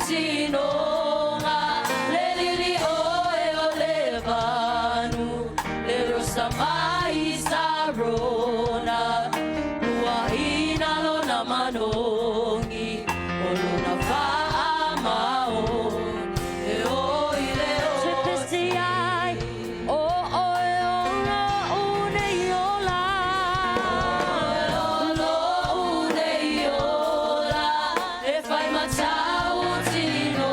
Tunoa, le lili oe o le vanu, le rosa mai sarona, ua ina lona manongi, o lona faa maoni, e oi le oi. Se pesi ai, o oe ola une iola, o une iola, e fai matau tino.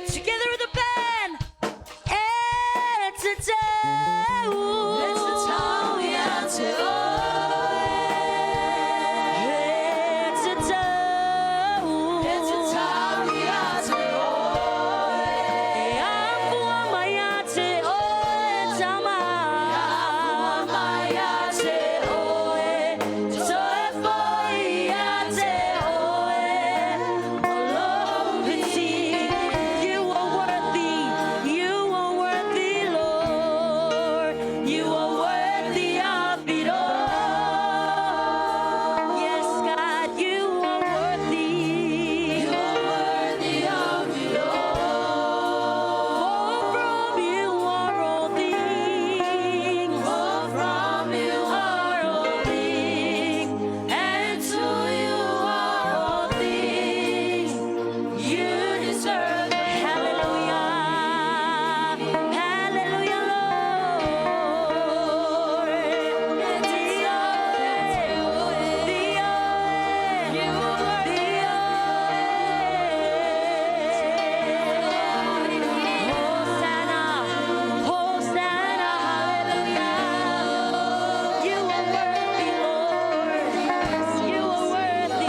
Together with the band. It's a day. It's a time we have to. It's a day. It's a time we have to. I'm for my yate. Oh, it's a my yate. Oh, so for yate. Oh, love and see. You are worthy, Lord. You are worthy of it all. Yes, God, you are worthy. You are worthy of it all. For from you are all things. For from you are all things. And to you are all things. You deserve it. Hallelujah. Hallelujah, Lord. Hosanna, Hosanna, hallelujah. You are worthy, Lord. You are worthy.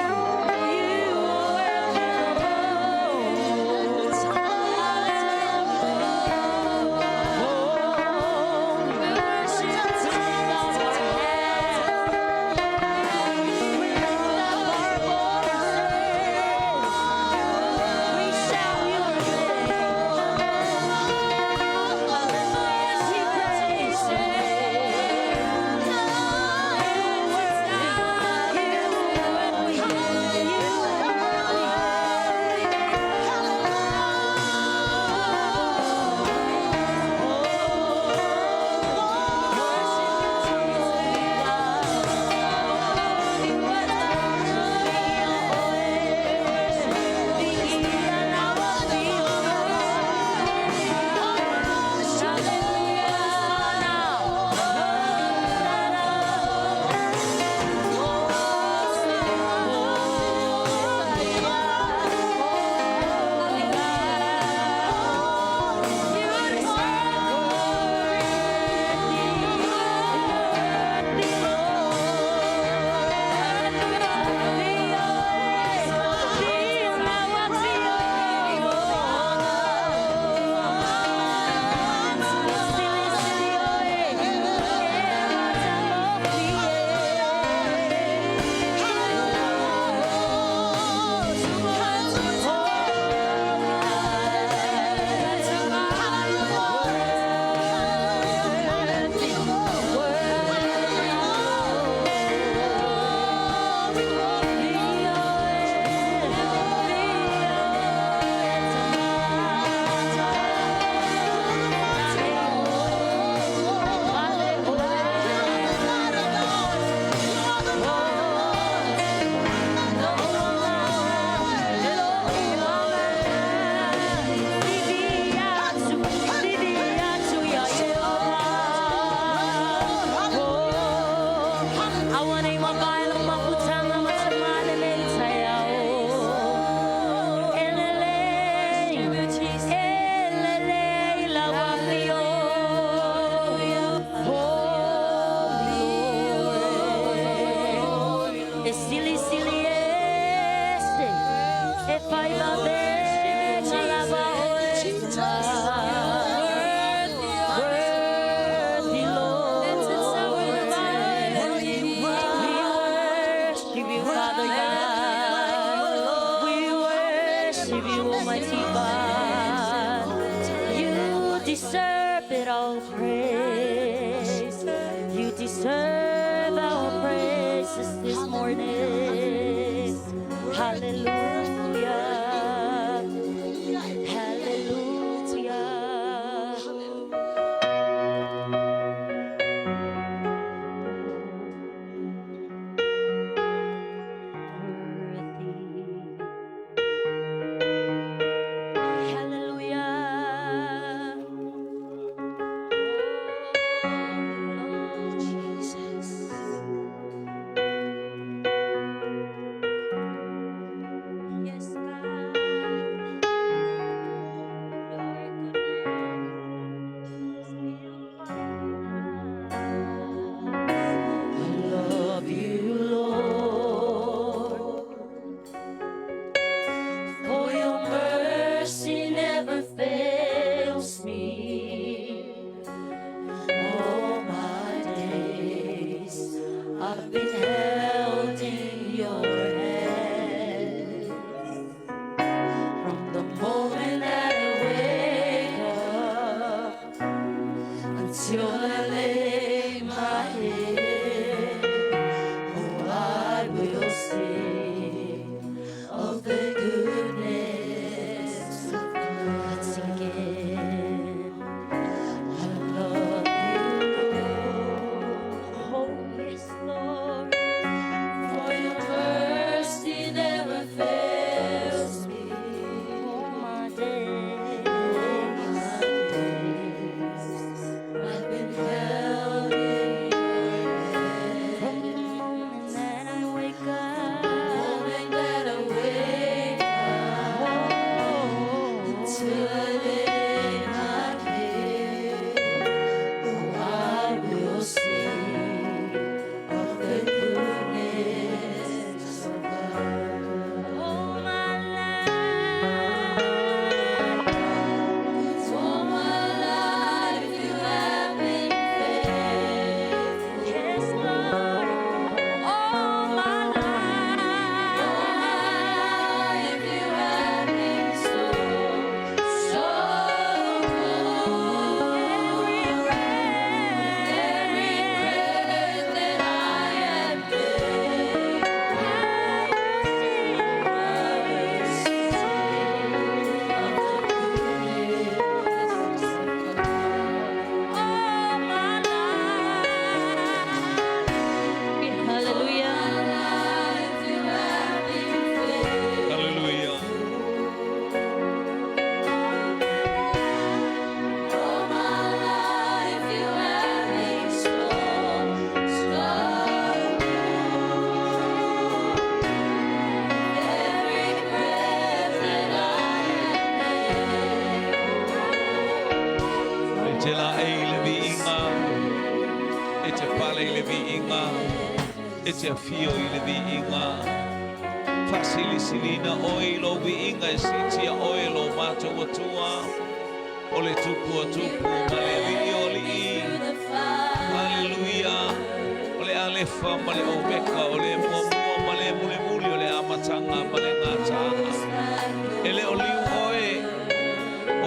You deserve it all praise. You deserve our praises this morning. Hallelujah. Hallelujah. te fio I le vi inga fasili silina oilo vi inga sitia oilo mato watua ole tupu maleli oli hallelujah ole alefa male omeka ole mo male muli ole amatanga male ngatanga ele oli oe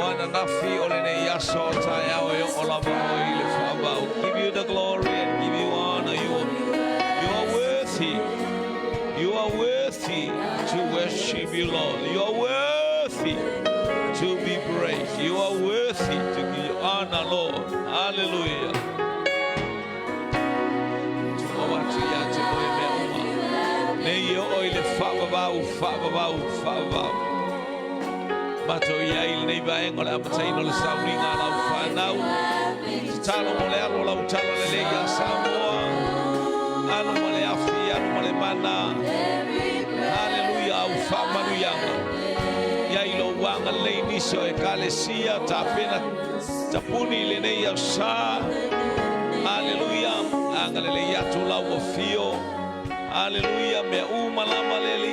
ona nafi ole ne yaso ta yawe ola boile faba give you the glory and give you honor you are worthy to worship you Lord you are worthy to be praised you are worthy to give you honor Lord hallelujah Neyo oile faba bau Mato ya il nei baengo la mataino le sauringa la ufanau Talo mole alo la utalo le ya Samoa Alo mole afi alo mole mana Hallelujah ufama nuyanga Ya ilo wanga le iniso e kalesia tapena tapuni le nei ya sa Hallelujah angale le ya tula wafio Hallelujah me umalama lele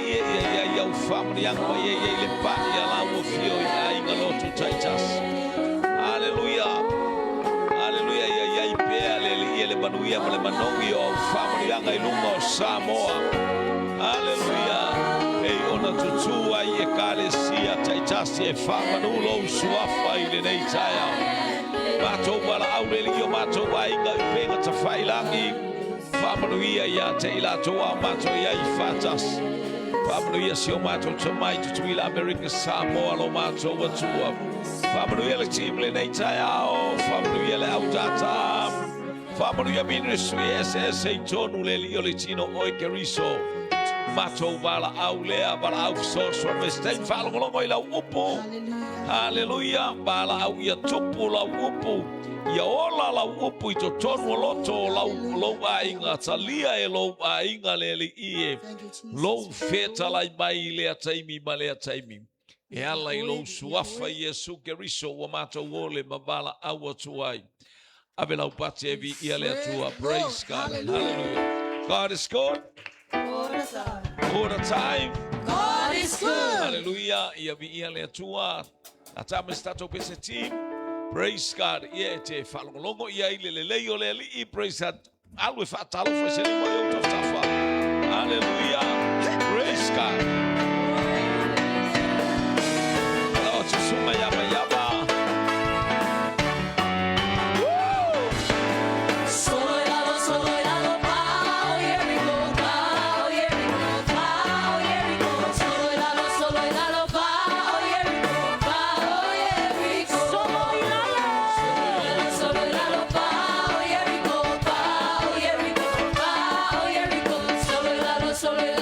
ya ufamri yangu ye le pa ya la wofio ya ingalotu taitas Hallelujah ya ipea lele banuia male manongi o ufamri yanga ilungo Samoa Hallelujah ei ona tutua ye kale sia taitas ye fama nulo suafa ile nei taya mato wala aureli yo mato wa inga penga tafailangi Famanuia ya teila toa mato ya ifatas. Famanuia sio mato tomai tutuila America Samoa lo mato watua. Famanuia le team le neita yao. Famanuia le autata. Famanuia ministry SSA tonu le lio le tino oikeriso. Mato bala aulea bala aufsorso. Mesteng falo molongo ila upo. Hallelujah. Bala au ya tupu la upo. Ya ola la upu ito tonu loto lau ainga talia e lau ainga lele ie lau feta lai mai lea taimi ma lea taimi e ala I lau suafa Yesu keriso wa mata wole mabala awa tuai ave lau pate evi ia lea tua praise God hallelujah God is good all the time God is good hallelujah ia vi ia lea tua atame stato pese team Praise God. Yeah, te falongo ia ile le ole li praise God. Alwe fatalo fa se limo yo to safa. Hallelujah. Praise God. Oh, tsuma yaba yaba. Woo! Solo lalo pao, here we go, pao, here we go, pao, here we go. Solo lalo pao, here we go, pao, here we go. Solo lalo pao, here we go, pao, here we go, pao, here we go. Solo lalo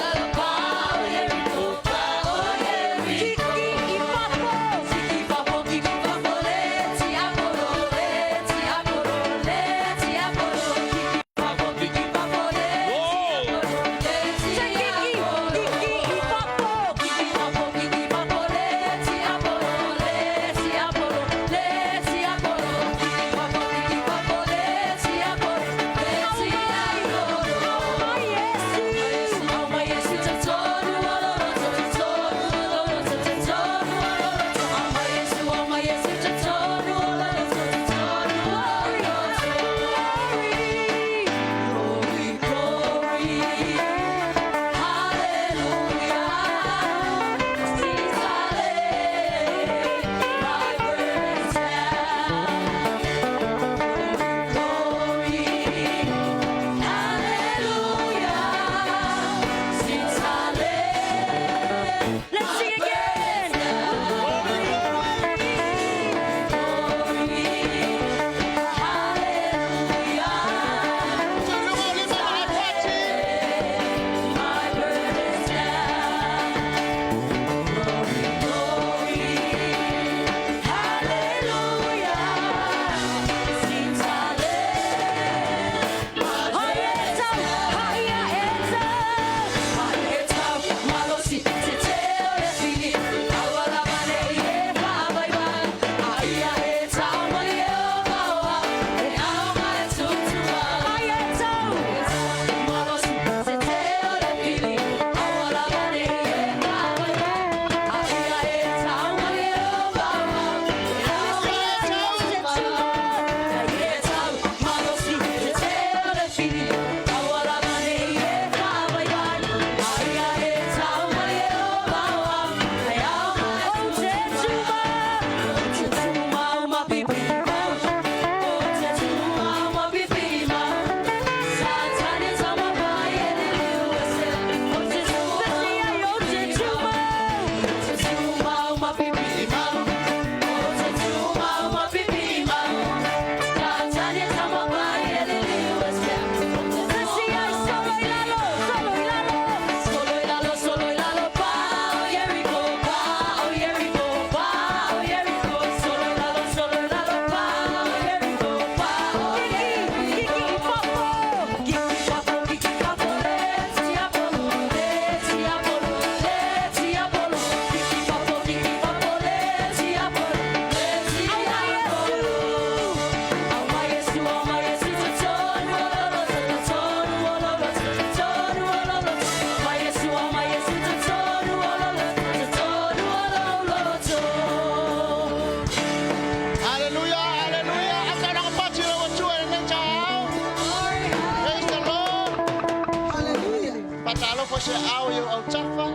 au yo au tafa.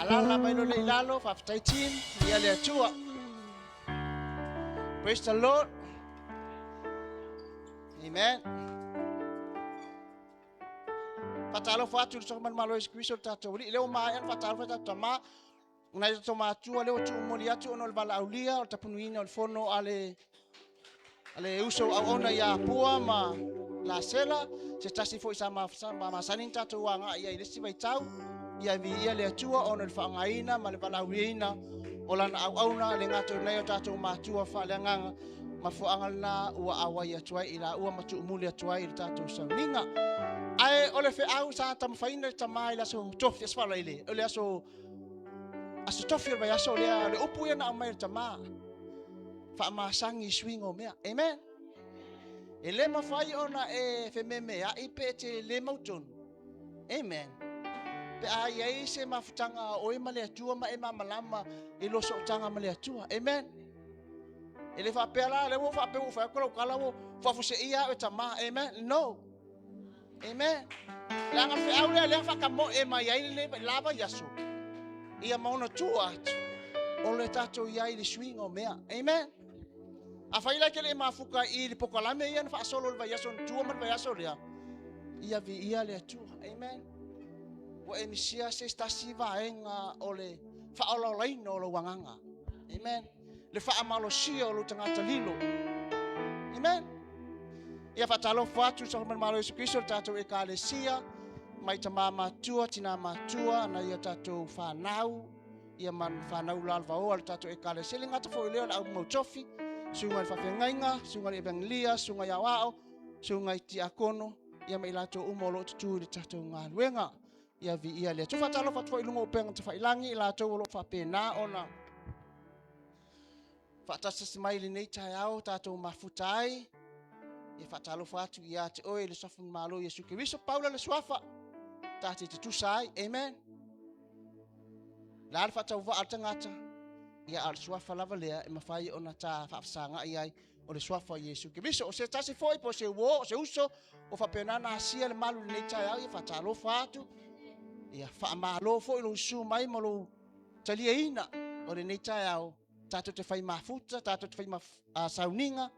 Alala mai lo le ilalo fa taitin ia le atua. Praise the Lord. Amen. Fatalo fatu so man malo Kristo tato li leo ma en fatalo fatu ma una to ma tu leo tu moli atu ono bala aulia o tapunuina o fono ale uso au ona ya pua ma la sela se tasi foi sama sanin tato wanga ia ile si vai tau ia vi ia le atua ono le fangaina ma le bala auina ola na au ona le ngato nei o tato ma tua fa le nganga ma fo angalna ua awa ia tuai ila ua matu muli atuai il tato sauninga. Ai ole fe au sa tam faina tamai la so tofi asfala ile ole aso tofi ba aso le upu na mai tama fa ma sangi swingo mea amen ele ma fai ona fe meme a ipete le mauton amen pe ai ai se mafutanga o male atua ma e malama e lo so tanga male atua amen ele fa pela le wo fa pe wo fa ko kala wo fa fu se ia e tama amen no amen. Langa fe au le fa ka mo e mai ai le lava yaso. Ia mauna tua. O le tato ia i le swingo mea. Amen. A fa ila ke le mafuka i le pokalame ia fa solo le yaso tua man yaso le. Ia vi ia le tua. Amen. Wo emisia se stasi va enga o le fa ola laino lo wanganga. Amen. Le fa amalo sia o lo tangata lilo. Amen. Ia fatalo fatu so man malo Kristo tato e kalesia mai tama matua tina matua na ia tato fanau ia man fanau lalva o tato e kalesia le ngata fo le au mo tofi sunga fa fengainga sunga le banglia sunga ya wao sunga ti akono ia mai lato umolo tu le tato ngaluenga ia vi ia le tu fatalo fatu fo ilungo peng tu fa ilangi lato lo fa pena ona fatasa smile nei tayao tato mafutai e fatalo fatu ia te oe le sofu malo Yesu Kristo Paula le swafa tati te tusai amen la fata va atangata ia al swafa lava lea e mafai ona ta fafsanga ia o le swafa Yesu Kristo o se tasi foi po se wo se uso o fa penana asia le malu le tai ia fatalo fatu ia fa malo fo lo su mai malo talia ina o le nei tai au tato te fai mafuta tato te fai sauninga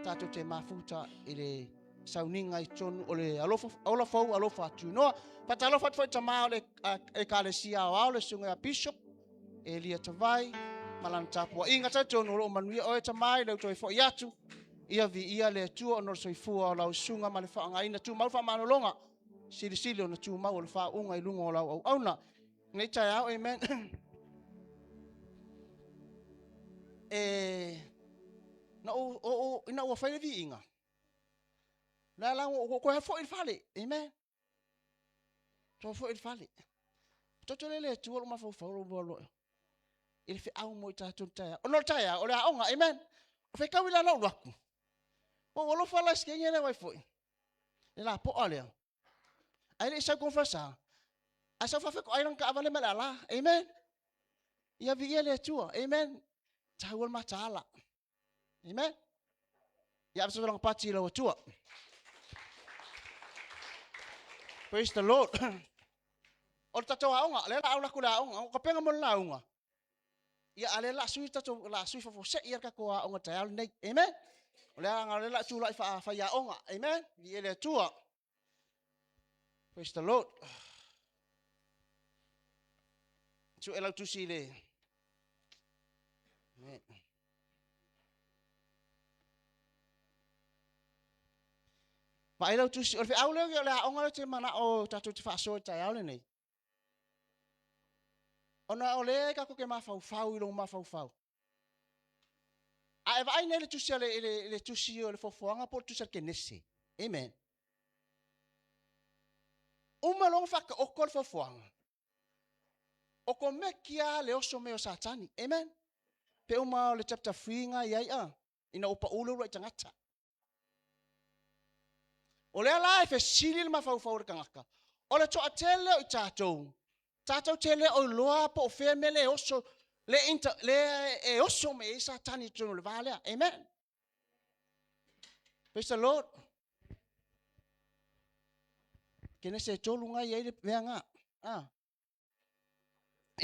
tato te mafuta ile sauninga I tonu ole alofa Tunoa pata alofa foi tama ole ekalesia ole sunga bishop elia tavai malantapua inga tonu lo manuia o tama ile toi fo yatu ia vi ia le tu ono soifua o lau sunga male fa ngaina tu mal fa manolonga sili ona tu mau le fa unga I lungo lau auna nei tai au amen na o ina o fai vi inga la ko fo il fale amen to fo il fale to le tu o ma fo lo il fi au mo ta tu ta o no ta o la onga amen o fe ka wila lo waku o lo fala skenge le wai fo la po ole ai le sa confessa a sa fa ko ai ran ka vale mala amen ia vi ele tu amen ta wol ma tala amen ya so lang pati lo tu praise the Lord o tato aunga le la aula kula aunga ko penga mo la aunga ia ale la sui tato la sui fo se ia ka ko aunga ta nei amen o le anga le la tu la fa ya aunga amen vi ele tu praise the Lord tu ela tu si le amen pa ela tu si o fe aule le aunga te mana o tato te fa so ta aule nei ona ole ka ko ke ma fau ilo ma fau a vai nele tu si le tu si o le fofoanga po tu ke nesse amen uma long fa o kol fofoanga o ko mekia le oso me o satani amen pe uma le chapter 3 nga ia ina upa ulo lo tangata ole ala fe silil ma fau re kangaka ole to atele o tatou tele o loa po fe mele oso le e oso me satani tonu le vale amen praise the Lord kene se tolu nga ia le venga Ina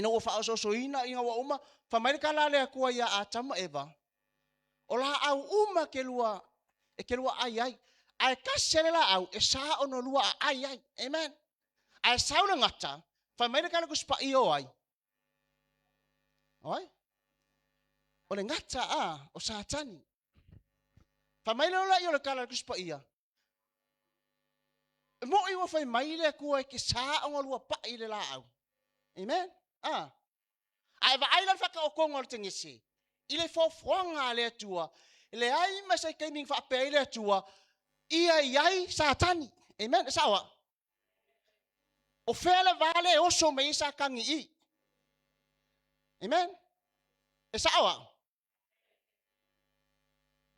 ua whaasosoina inga wa uma whamairikala lea kua ia a tama eva. O la au uma ke lua ai ai. Ai kasere la au e saa ono lua ai ai. Amen. Ai sauna ngata whamairikala kuspa iyo ai. Oi? O le ngata o satani. Whamairikala iyo le kala kuspa iya. Mo iwa whaimaile kua ke saa ono lua pa i le la au. Amen. Ai va ailan fa ka okongo le tengisi. Ile fo fronga le tua. Le ai masa keming fa pe le tua. Ia iai satani. Amen. Sawa. O fele vale oso me isa kangi I. Amen. Sawa.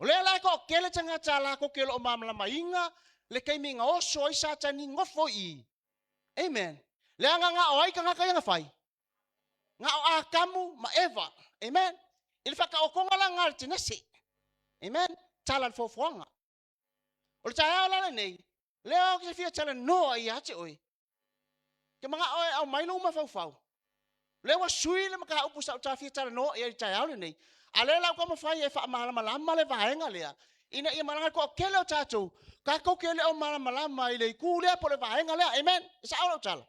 O le la ko kele tanga tala ko kele o mamla mainga le keming oso isa tani ngofo I. Amen. Le nga o ai ka nga kaya fai. Nga o a kamu ma eva. Amen. Ile faka okonga la ngal tinasi. Amen. Talan fo fronga. O taya la nei. Leo ke fia talan no ai ate oi. Ke mga oi au mai no ma fau. Leo sui le maka upu sa ta fia talan no ai taya la nei. Ale la ko ma fai e fa malama le vaenga lea. Ina ia malanga ko kele o tatu. Ka ko kele o malama ile ku le po le vaenga lea. Amen. Sa au tala.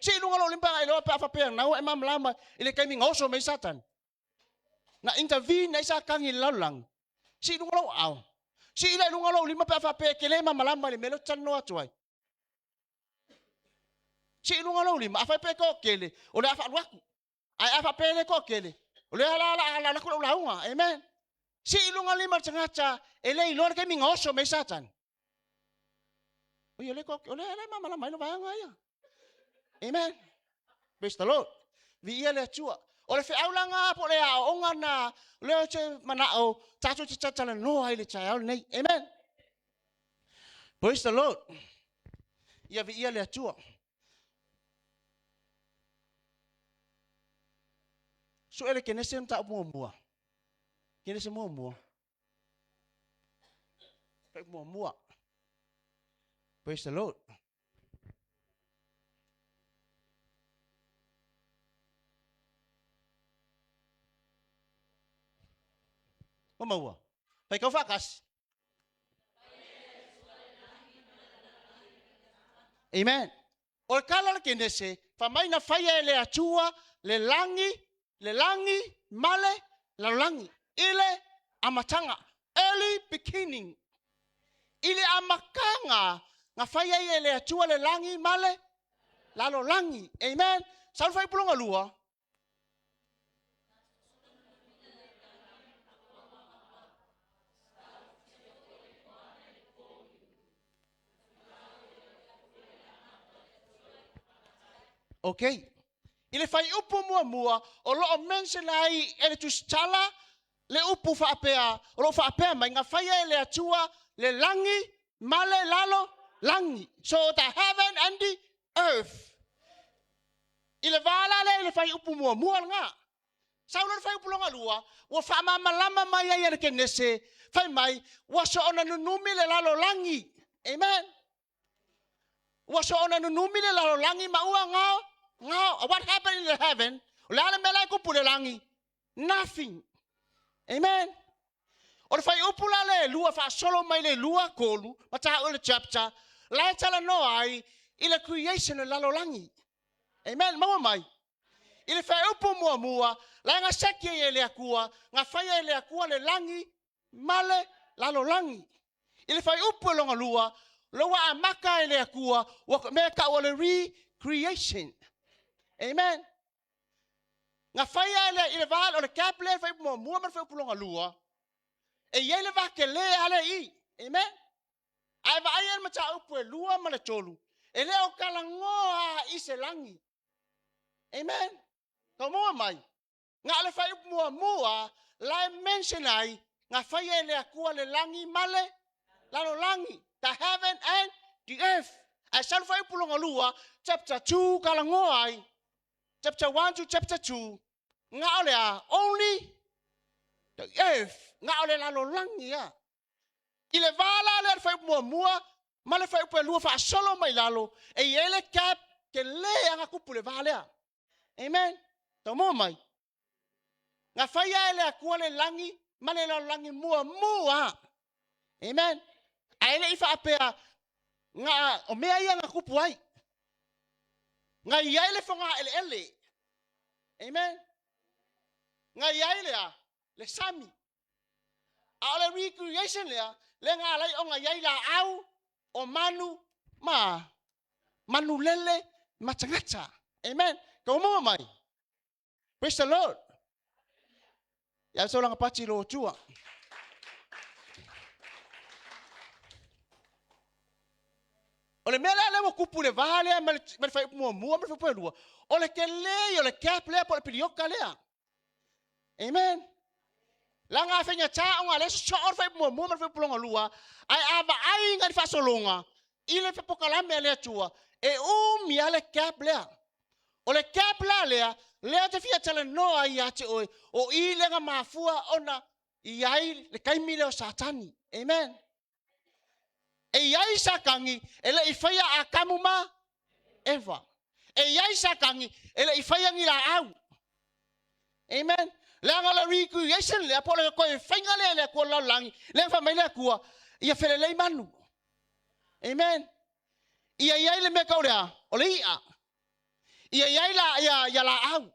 Si lunga lo limpa ile pa fa pe na o malama ile kai mi ngoso me satan. Na intervene na isa kangi lalang. Si lunga lo au. Si ila lunga lo lima pa fa pe kele malama le melo tanno atuai. Si lunga lo lima fa pe ko kele. O le fa luaku. Ai fa pe le ko kele. O le ala ko launga. Amen. Si lunga lima tsangacha ele ilo kai mi ngoso me satan. O le ko o le malama no va nga ya. Amen. Praise the Lord. Vi ia le tua. O le whiaulanga po le a onga na leo che manao tatu te tatala no ai le chai nei. Amen. Praise the Lord. Ia vi ia le tua. So ele ke nese mta mua. Ke nese mua. Pe mua. Praise the Lord. Maua. Pai kau fakas. Amen. O kala ke nese, fa mai na faia le atua, le langi, male, la langi. Ile amatanga, early beginning. Ile amakanga, nga faia le atua, le langi, male, la lo langi. Amen. Sal fai pulonga lua. Okay. Ile fai upu mua o lo mention ai ele tu stala le upu fa apea o lo fa apea mai nga fai ele atua le langi male lalo langi. So the heaven and the earth. Ile vala le fai upu mua nga. Sa lo fai upu longa lua o fa malama mai ai ele kenese fai mai wa so ona nunumi le lalo langi. Amen. Wa so ona nunumi le lalo langi maua ngao. Now, what happened in the heaven? Lala melai ko pulelangi. Nothing. Amen. Or fai upula le lua fa solo mai le lua kolu. Mata ole chapter. Lai tala no ai ile creation le lalo langi. Amen. Mawa mai. Ile fai upu mua. La nga seki ele akua. Nga fai ele akua le langi. Male lalo langi. Ile fai upu longa lua. Loa amaka ele akua. Meka ole recreation. Amen. Nga faya ile val o le kaple fai mua man fai pulonga lua. E yele va ke le ale I. Amen. Ai va ai ma cha upu lua ma le tolu. E le o kala ngoa I se langi. Amen. Ka mua mai. Nga le fai mua la mention ai nga faya le akua le langi male la lo langi. The heaven and the earth. Ai sal fai pulonga lua chapter 2 kala ngoa ai. Chapter 1 to chapter 2. Nga ole only the earth. Nga ole la lo langi ya. Ile vala le fai mua. Male fai pe lua fa solo mai lalo. E ele cap ke le anga kupu le valea. Amen. Tau mo mai. Nga whaia ele a kua le langi, male la langi mua. Amen. Aile ifa apea nga o mea ia nga kupu ai. Nga iaile fonga ele. Amen. Nga iaile a le sami. A ole recreation le nga lai o nga iaila au o manu lele matangata. Amen. Kau mo mai. Praise the Lord. Ya so lang pachi lo tua. Ole mela le mo kupu le vale me fai mo me fai lua. Ole ke le ole cap le po le pilioka le. Amen. Langa fenya cha nga le so or fai mo me fai pulonga lua. Ai ava ai nga fa solonga. Ile fe pokalame le tua. E mi ale cap le. Ole cap le te fia tele noa ia te oi. O i le nga mafua ona iai le kaimile o satani. Amen. E iai sakangi ele i whaia a kamuma Eva. E iai sakangi ele i whaia ngira au. Amen. Le anga la recreation le apo le koe whainga le kua laulangi. Le wha mai le kua ia whele lei manu. Amen. Ia iai le mea kaurea o le ia. Ia iai la ia la au.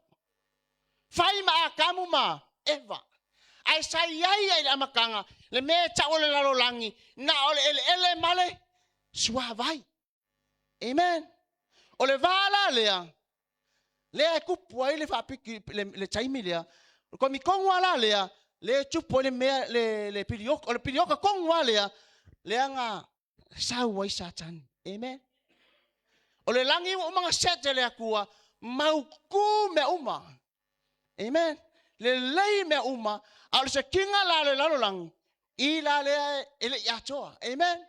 Whai ma a kamuma Eva. Ai sa iai le amakanga. Le mea ta ole lalo langi. Na ole ele male. Sua vai. Amen. Ole vala lea. Lea kupu ai le whapiki le taimi lea. Ko mi kongwa la lea. Le tupo le mea le pirioka. Ole pirioka kongwa lea. Lea nga sau wai satan. Amen. Ole langi o mga sete lea kua. Mauku me uma. Amen. Le lei me uma. Ole se kinga la le lalo langi. I la lea ele yatoa. Amen.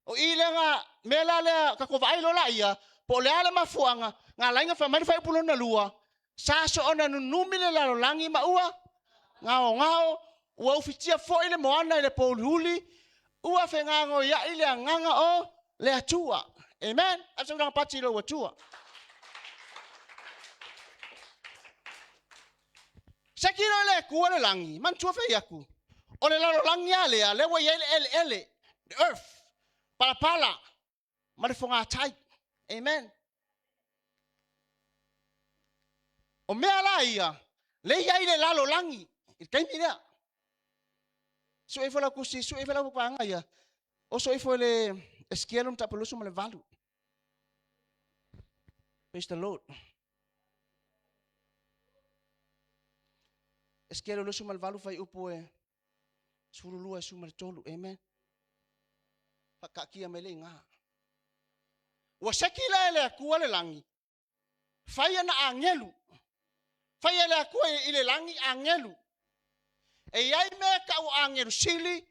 O i le nga mela le kako vai lo la ia. Po le ale mafuanga. Nga lainga fa mai fai pulo na lua. Sa so ona numi le lalo langi maua. Ngao. Ua ufitia fo ile moana ile po huli. Ua fe ngango ya ile nganga o le atua. Amen. Asa nga pati lo atua. Sekiro le kuwa le langi. Man tua fe yaku. O le lalo langi alea. Le wa ele. The earth. Pala. Marifonga tai. Amen. O mea la ia. Le ia ile lalo langi. Kai mira. So e fola kusi, so e fola kupanga ia. O so e fole esquielum tapelusum le valu. Praise the Lord. Esquielo lusum le valu fai upo e. Surulua sum le tolu. Amen. Pakakia mele nga. Wa sekila ele kuwa le langi. Faya na angelu. Faya le kuwa ile langi angelu. E yai me ka o angelu sili.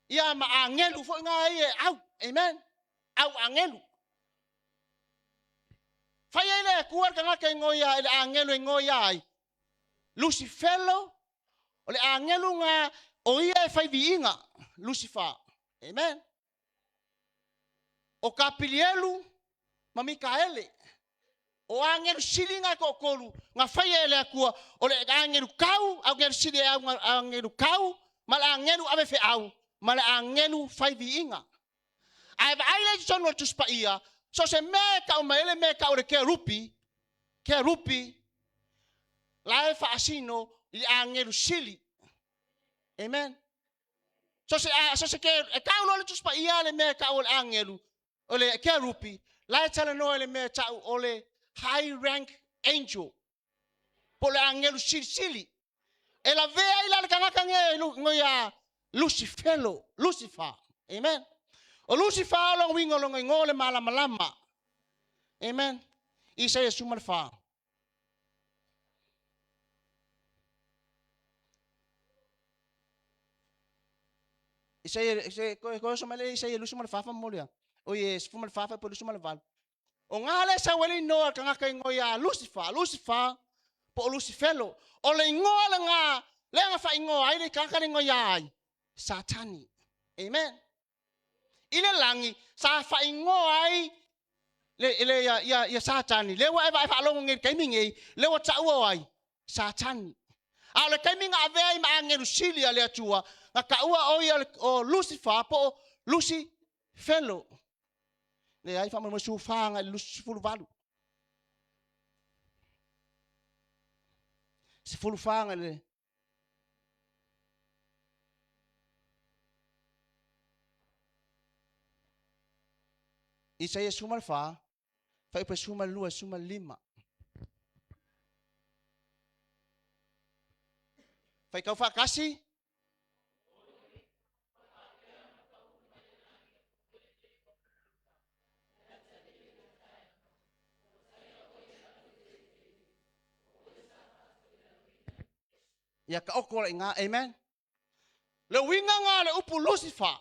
Ia ma angelu fo nga ye au. Amen. Au angelu. Faya ile kuwa ka ke ngoya ile angelu ngoya ai. Lucifelo. Ole angelu nga o ia fai viinga. Lucifer. Amen. O kapilielu ma Mikaele. O angelu silinga ko kolu nga faya ele akua o le angelu kau au ngelu sili angelu kau mala angelu ave fe au mala angelu fai viinga. Ai ba ai le sono tuspa ia so se meka o maele meka o le kerupi la fa asino i angelu sili. Amen. So se ke kau lo le tuspa ia le meka o le angelu o le kerupi la tala no le meka o le high rank angel. Pole angelu sili. E la vea ila le kangaka ngoya Lucifer. Amen. O Lucifer lo wingo lo ngole malama. Amen. Isaiah sumalfa. Isaiah ko somale Isaiah lusumalfa molia. O yes fumalfa po lusumalval. O ngale sa wali no kangaka ngoya Lucifer po Lucifelo. O le ngola nga le nga fa ngo ai le kangaka ngoya ai Satani. Amen. Ile langi sa fa ngo ai le ya Satani. Le wa eva along ngel kaimingi le wa tsaua ai Satani. Ale kaiminga ave ma angelu silia le atua. Na kaua o Lucifer po Lucy fellow. Le ai fa mo sufanga Lucifer valu. Se fulufanga le Isaiah sumal fa ipa sumal lua sumal lima. Fa kau fa kasi ya ka okol nga amen. Le winga nga le upu Lucifer.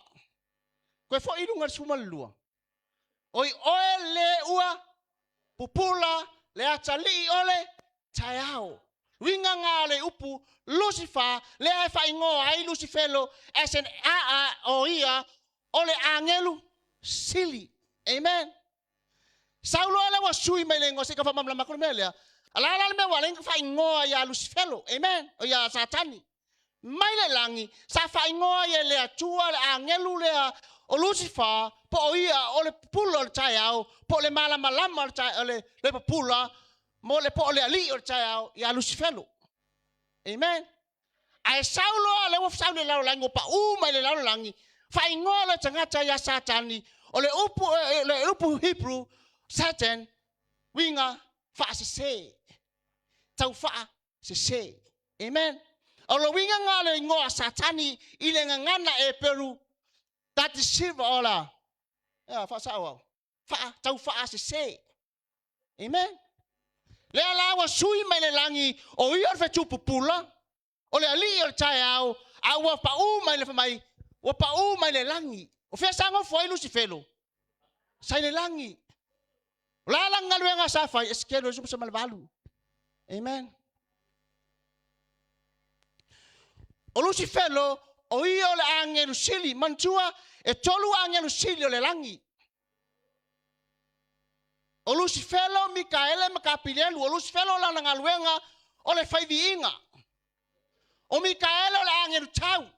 Ko fo ilunga sumal lua. Oi le ua pupula le atali ole tayao. Winga nga le upu Lucifer le ai fa ingo ai Lucifelo as an o ia ole angelu sili. Amen. Saulo ala wa sui melengo se ka fa mamla makul melia. Ala me wala fa ingo ya Lucifelo. Amen. O ya Satani. Mai le langi sa fa ingo ya le atua le angelu le o Lucifer po ia o le pulo le tayao po le malama le tayao le pula mo le po le ali o tayao ya Lucifelo. Amen. Ai Saulo le wo Saulo le lango pa mai le langi fa ingo le tangata ya Satani o le upu Hebrew Satan winga fa se tau fa se. Amen. O lo winga nga le ngo Satani ile ngana e Peru that is silver ola. Ya fa sawa. Fa tau fa se. Amen. Le ala wa sui mai le langi o ia fa tupu pula. O le ali o tayao a wa pa mai le fa mai. Wa pa mai le langi. O fa sango foi Lucifelo. Sai le langi. La langa luenga sa fa eskelo su sa malvalu. Amen. O Lucifelo o ia le angelu sili mantua e tolu angelu sili o le langi. O Lucifelo Mikaele makapilelu o Lucifelo la ngaluenga o le faiviinga. O Mikaele o le angelu tau.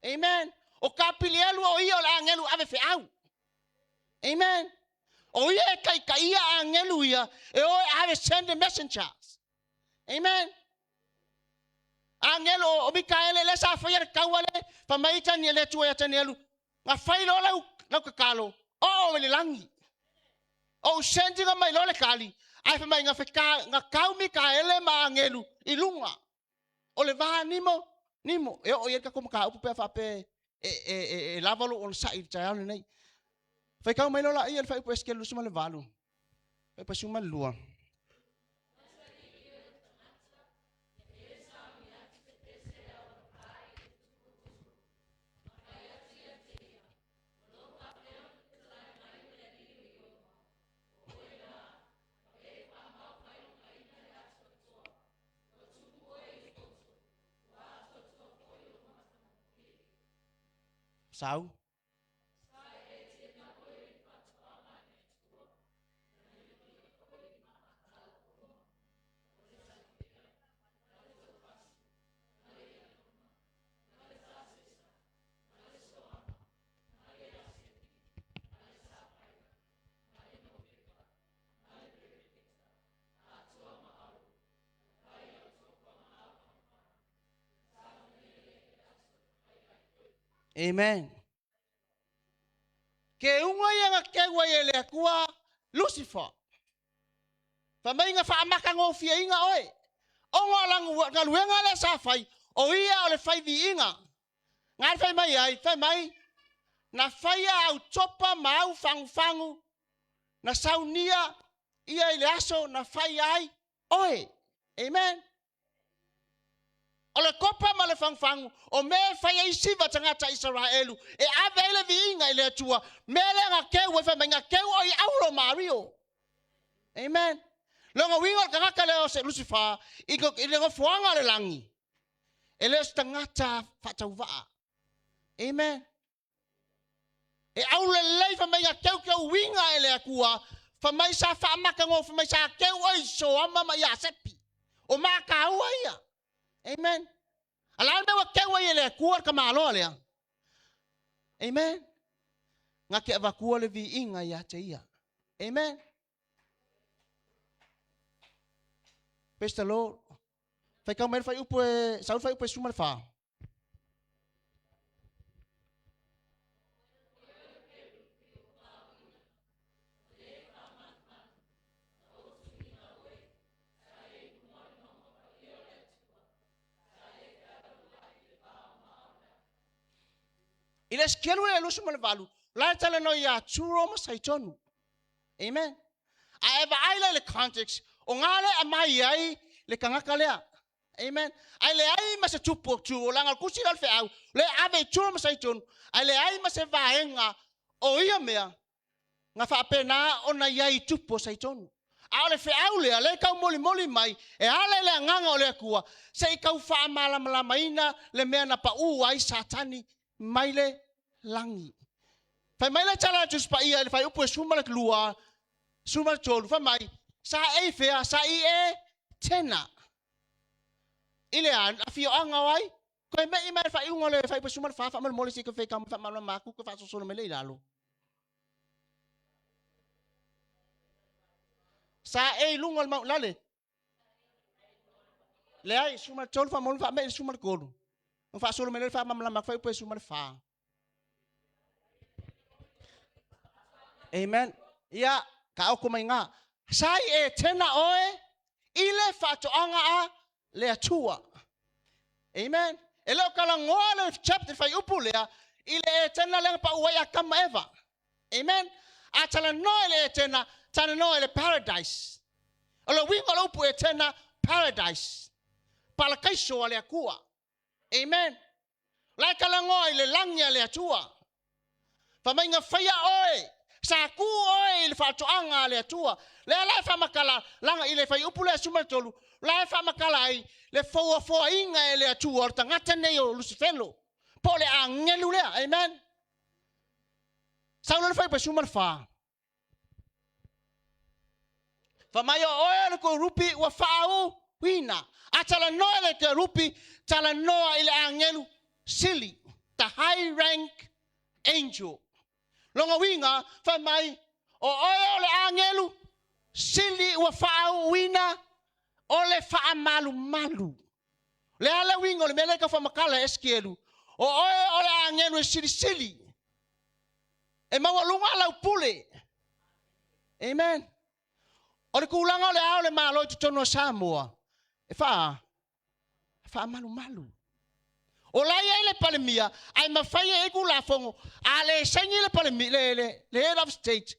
Amen. O kapilelu o ia le angelu ave feau. Amen. O ia kai ia angelu ia e o ave send the messengers. Amen. Angelo o Mikaele le sa faya kawale pa maita ni le tua ya tanelu nga failo lau kakalo o le langi o sendi nga mai le kali ai fa mai nga feka nga kau Mikaele ma angelu ilunga o le va nimo e o ye ka kom ka upu pe fa pe e lavalo on sai tsa nei fa kau mai la ia fa pe skelu suma le valu pa suma lua. Sao? Amen. Ke unga yang ke wa ele kua Lucifer. Fa mai nga fa maka ngo fia inga oi. Onga lang ngaluenga le sa fai. O ia ole fai vi inga. Ngai fai mai na fai au topa mau fangu na saunia ia ile aso na fai ai oi. Amen. Ole kopa male fangfangu o me faya isiva tangata Israelu e avele viinga ile tua mele nga kewe fa menga kewe i aulo Mario. Amen. Longa winga kaka le o se Lucifer iko ile ngo fuanga le langi. Ele tangata fatauva. Amen. E aulo le fa menga kewe winga ile akua Fa mai sa fa maka ngo fa mai sa ke oi so ama ma ya sepi. O maka ia. Amen. Ala me wa ke oi le kuar ka malo le. Amen. Ngake va kuar le vi inga ya te ia. Amen. Praise the Lord. Fai kau mer fai upo sau fai upo sumar fa. Ile skelu le lusu mal valu. La tala no ya churo ma saitonu. Amen. I ever I le context. O ngale amai ai le kangaka lea. Amen. Ai le ai ma se tupo tu o langa kusi al fe au. Le ave churo ma saitonu. Ai le ai ma se vaenga o ia mea. Nga fa pena ona ia tupo saitonu. Ale fe au le kau moli mai e ale le nganga o le kua. Se kau fa mala maina le mea na pa u ai satani. Maile langi. Fai maile tala jus pa ia fai upo suma le lua. Suma tolu fa mai sa e fea sa I e tena. Ile an afio anga wai. Ko me I mai fai unga le fai upo suma fa mal mole si ko fai kam fa mal maku ko fa so me le lalo. Sa e lungal mau lale. Le ai suma tolu fa mol fa me suma kolu. Fa so me le fa mal mak fai upo suma fa. Amen. Ya, ka o mai nga. Sai e tena oe ile fatoanga a le atua. Amen. Ele kala ngole chapter fai upulea ile e tena le pa uya kama eva. Amen. Atala no ile tena tana no ile paradise. Olo wingo lo pu e tena paradise. Pala kaiso ale akua. Amen. Lai kala ngoi le langya le atua. Famainga faya oe. Sa ku oi le fa toanga le tua le la fa makala langa ile fa upule suma tolu la fa makala ai le fo inga le tua tangata ne o lucifelo pole angelu le amen sa le fa suma fa mayo oi le ko rupi wa fa'u wina atala no le te rupi tala no ile angelu silly the high rank angel longa winga fa mai o ole angelu sili wa fa wina ole fa malu le ala winga le meleka fa makala eskelu o ole angelu sili e mawa lunga la pule amen ole kulanga ole ole malo tutono Samoa e fa malu Ola ia ile palemia ai mafai e kula fongo ale sengi le palemi le head of state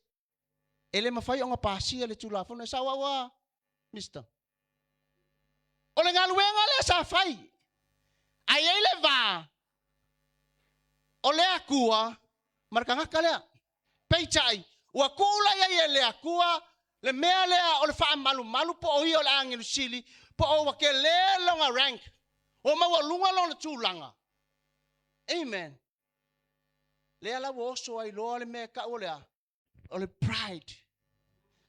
ele mafai onga pasi le tula fongo sawa wa mister Ole ngaluenga le sa fai ai ile va ole akua markanga kale peichai wa kula ia ile akua le mea le ole fa malu po o ile angelu sili po o wa ke le longa rank o ma wa lunga lo tulanga amen le ala wo so ai lo le me ka ole pride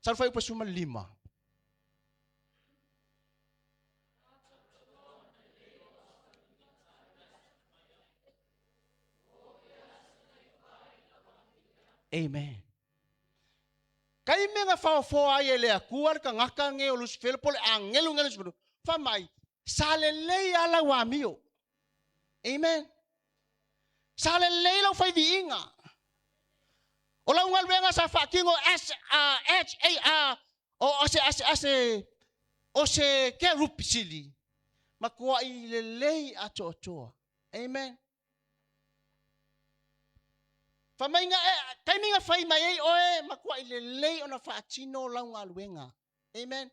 sa fa ipo suma lima amen kai me nga fa fo ai le akuar ka ngaka nge o lusfel pole angelu ngelu fa mai sale le ala wa mio amen sale le lo fa viinga ola ngal venga sa fa kingo s h a r o se ke rupsili makua ile le atotoa amen fa mai nga kai minga fai mai oe makua ile le ona fa chino la ngal venga amen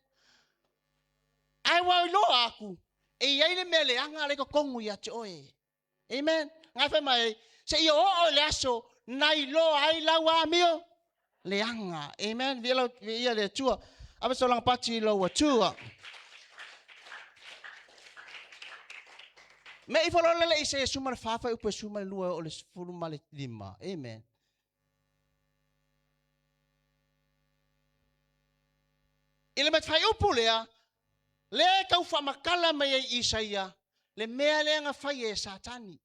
ai wa lo aku e ia ile mele anga le ko kongu ya oe amen ngai fa mai se io o le aso nai lo ai la wa mio le anga amen velo ia le tua aba so lang pati lo wa tua me i folo le se suma fa fa upo suma lua o le fulu male lima amen Ile met fai upu lea, le kau whamakala mai ai Isaia, le mea le nga fai e satani.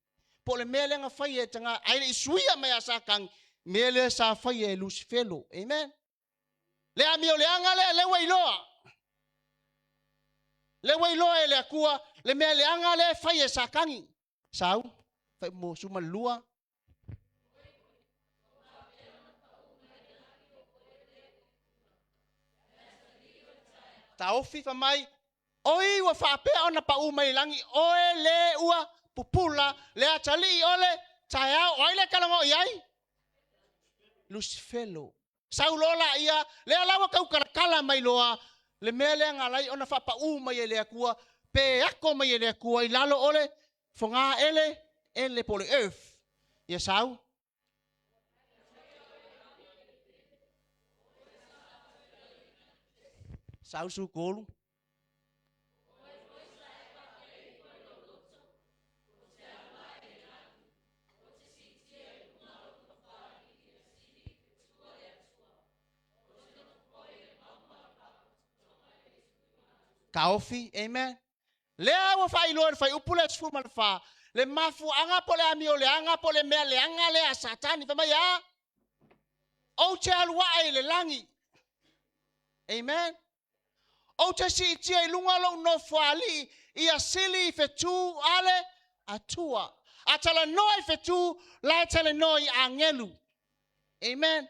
Po le mea le nga fai e tanga, aile isuia mai a sakang, mea le sa fai e Lucifelo. Amen. Le amio le anga le wailoa. Le wailoa e le akua, le mea le anga le fai e sakangi. Sau, fai mo suma lua. Taofi fa mai, oi wa whapea ona pa umai langi, oe le ua pupula, le atali ole, taiao, oile kalango iai. Lucifelo. Sau lola ia, le alawa kau karakala mai loa, le mea le ngalai ona whapa umai le akua, pe ako mai le akua, i lalo ole, fonga ele po le earth. Ia sau? Sau su kolu. Kaofi, amen. Lea wa fai lor fai upule sfuma fa. Le mafu anga pole amio le anga pole mea le anga le a satani fa mai ya. O te alua ai le langi. Amen. O te si tia i lunga lo no fali i a sili fe tu ale atua. Atala noi fe tu la tele noi angelu. Amen.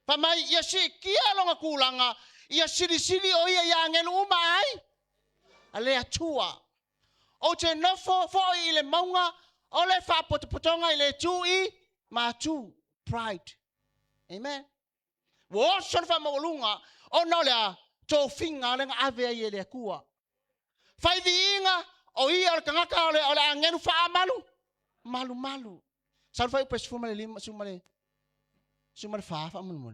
Fa mai ia si kia longa kulanga ia sili o ia angelu umai. Ale atua. O te nofo fo i le maunga o le fa potonga i le tu i ma tu pride. Amen. Wo son fa maulunga o no le to finga le ave i le kua. Fai vinga o ia o kangaka o le angelu fa malu. Sal fai pes fuma le lima suma le fa malu.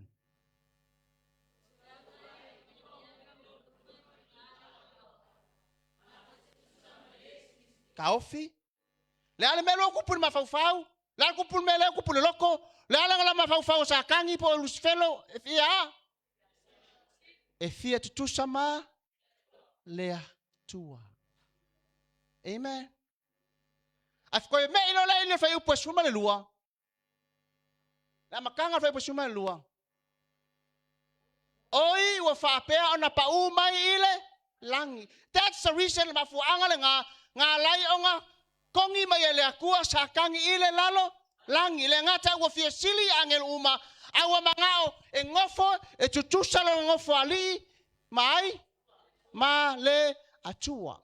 Kaofi. Le ale melo kupul mafau. Le kupul mele kupul loko. Le ale ngala mafau sa kangi po Lucifelo fia. E fia tutu sama lea tua. Amen. Afko me ino le ino fai upo suma le lua. La makanga fai upo suma le lua. Oi wa fa pea ona pa umai ile langi. That's the reason mafu anga le nga lai onga kongi mai le akua sa kangi ile lalo langi le ngata wa fia sili angel uma awa mangao e ngofo e tutusa lo ngofo ali mai ma le atua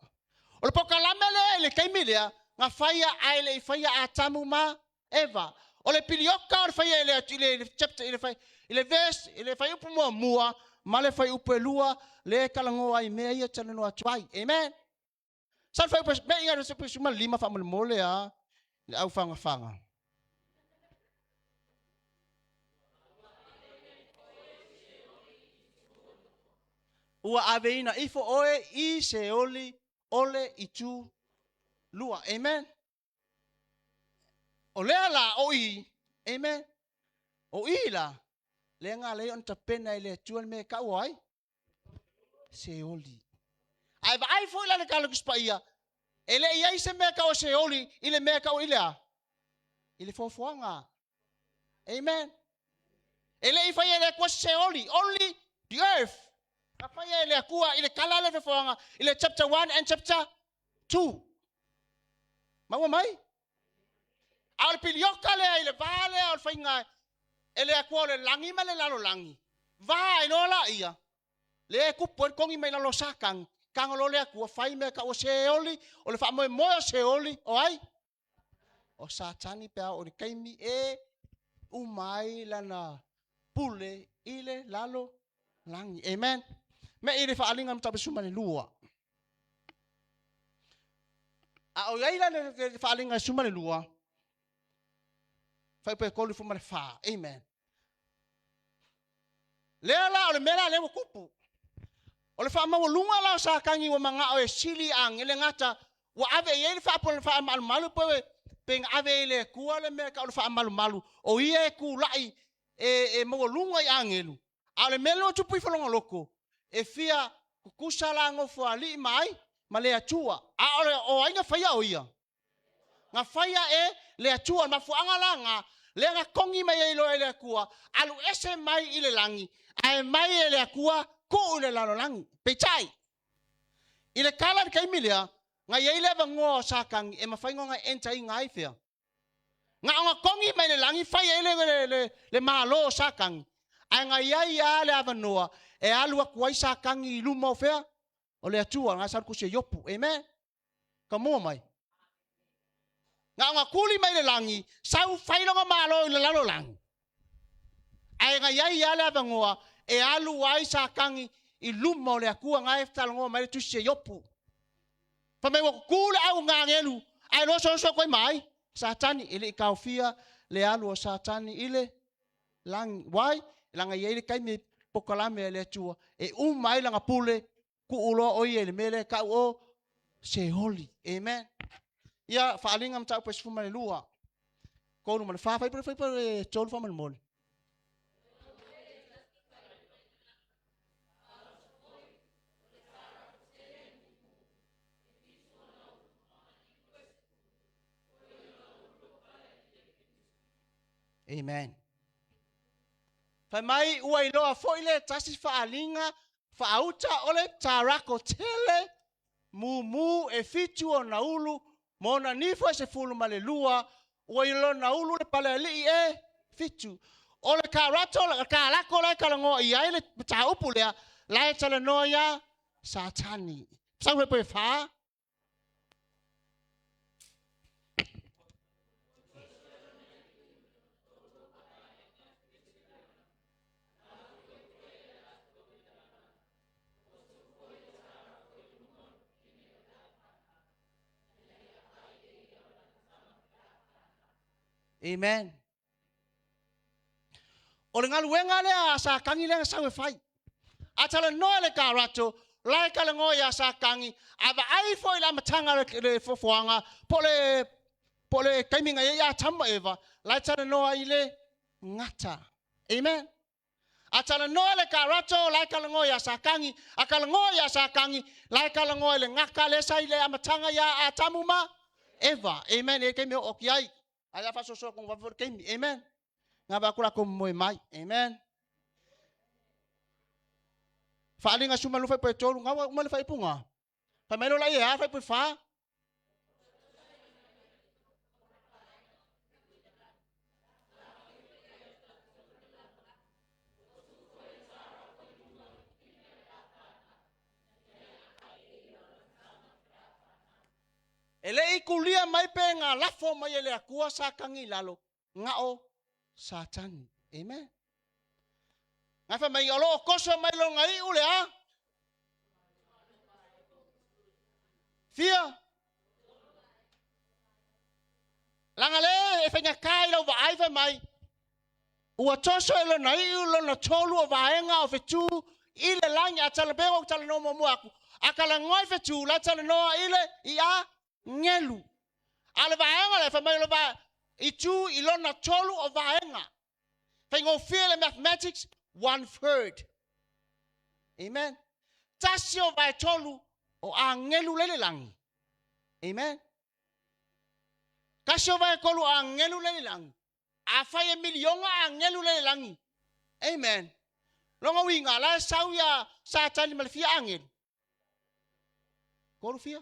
o poka lamele le kaimilia nga faia aile faia atamu ma eva o le pilioka o faia le chapter ile verse ile faia upu mua ma le faia upu lua le kalango ai me ia tano atuai amen. Sal fai pas me inga se pas uma lima fa mole a au fanga. Ua aveina ifo oe I se ole itu lua amen. O le ala o I amen. O I la le nga le on tapena ile tuan me ka wai se oli. Ai foi lá naquela que espaia. Ele ia se meca o seoli, ele meca o ilha. Ele foi foanga. Amen. Ele ia foi ele com seoli, only the earth. Apa ia ele akua, ele kala le foanga. Ele chapter 1 and chapter 2. Mau mai? Al pilioka le ele vale al fainga. Ele akua le langi male lalo langi. Vai no la ia. Le kupon kongi mai lalo sakang. Kang lo le aku fai me ka o seoli o le fa mo seoli o ai o satani pe o le kaimi e umai lana pule ile lalo langi amen me ile fa alinga mta besuma le lua a o ia le fa alinga suma le lua fai pe ko le fuma le fa amen le la o le mela le kupu. O le fa ma lunga la sa kangi wa manga o e sili ang ele ngata wa ave ye le fa pol fa malu pe peng ave le ku le me ka o fa malu o ie ku lai e mo lunga i angelu ale melo tu pu fa longa loko e fia kusala ngofo ali mai ma le atua a o ainga faia o ia nga faia e le atua ma fu angalanga le nga kongi mai e lo ele akua alu ese mai ile langi ai mai ele akua ko le lalo langi pechai ile kala kai milia nga ile bango sakang e mafaingo nga entai ngai fia nga kongi mai le langi faia le malo sakang ai nga ia le avanoa e alu akuai sakang i lumo fia o le atua nga sar ku se yopu amen kamo mai nga kuli mai le langi sau failonga malo le lalo langi ai nga ia le avangoa e alu ai sakangi i lumo le akua nga e talongo mai tu se yopu fa me wo kula au nga ngelu ai lo so koi mai satani ile kaufia le alu o satani ile lang wai langa ile kai me pokalame le tua e mai langa pule ku ulo o ile mele ka o se holy amen ia faalinga mta pa sfuma le lua ko no fa tol fa mal mol amen fa mai ua iloa foile tasi faalinga fa auta ole tarako tele mu e fitu o naulu mona nifo se fulu malelua o ilo naulu le paleli e fitu o le karato le kalako le kalango ia le taupu le la tala noia satani sa we fa amen o le ngaluenga le sa kangi le sa we fai atala no le karato lai kala ngoya sa kangi aba ai foi la matanga le fofoanga pole kaiminga ya tamba eva lai tala no ile ngata amen atala no le karato lai kala ngoya sa kangi akala ngoya sa kangi lai kala ngoya le ngaka le sai le amatanga ya atamuma eva amen e kemi okiai aya fa so ko va kemi amen ngaba kula ko moi mai amen faalinga suma lu fai pe tolu ngawa uma le fai punga fa melo la ia fai pe fa ele ikulia mai pe nga lafo mai ele akua sa kangi lalo ngao satani amen ngafa mai olo koso mai lo ngai ule a fia langale e fenga kai lo va ai fa mai ua toso ele nai lo na tolu o vaenga o fetu ile lanya tala bengo tala no mo aku akala ngoi fetu la tala no ile ia ngelu ale vaenga le fa mai lo va itu ilo na tolu o vaenga fengo feel mathematics 1/3 amen tasio vai tolu o angelu lele langi amen kasio vai kolu angelu lele langi afai milionga angelu lele langi amen longa winga la sauya satani malfia angel kolu fia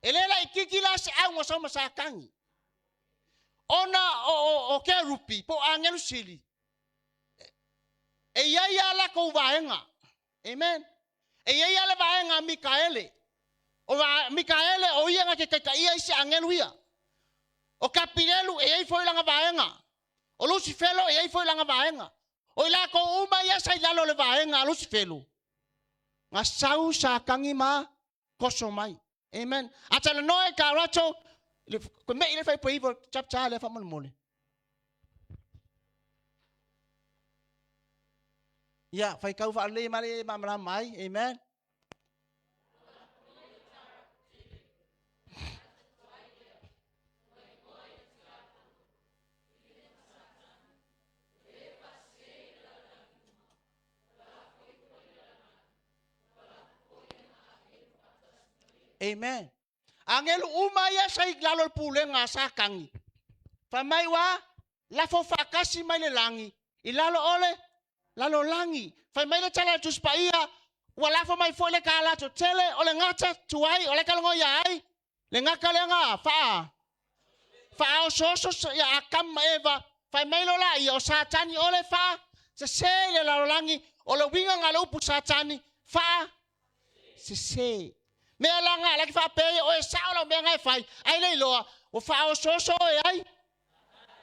elela ikikila se au ngosoma sakangi ona o kerupi po angelu sili e ya la ko vaenga amen e ya la vaenga mikaele o mikaele o ia ke ia isi angelu ia o kapirelu e ai foi langa vaenga o lucifelo e ai foi langa vaenga o ila ko uma ia sai lalo le vaenga lucifelo nga sau sa kangi ma koso mai amen atala noe karato ko me ile fai poivo chapcha le fa mole ya fai kau fa le mari mamra mai amen Amen. Angelo umaya sa iglalo pule nga sa kangi. Famay wa la fo fakasi mai le langi. Ilalo ole lalo langi. Famay le chala tus paia wala fo mai fo le kala to tele ole ngata tuai ole kalongo yai. Le ngakale nga fa. Fa o soso ya akam eva. Famay lo la yo satani ole fa. Se se le lalo langi ole winga ngalo upu satani fa. Se se me langa la fa pe o saulo me ngai fai ai le lo o fa o so so ai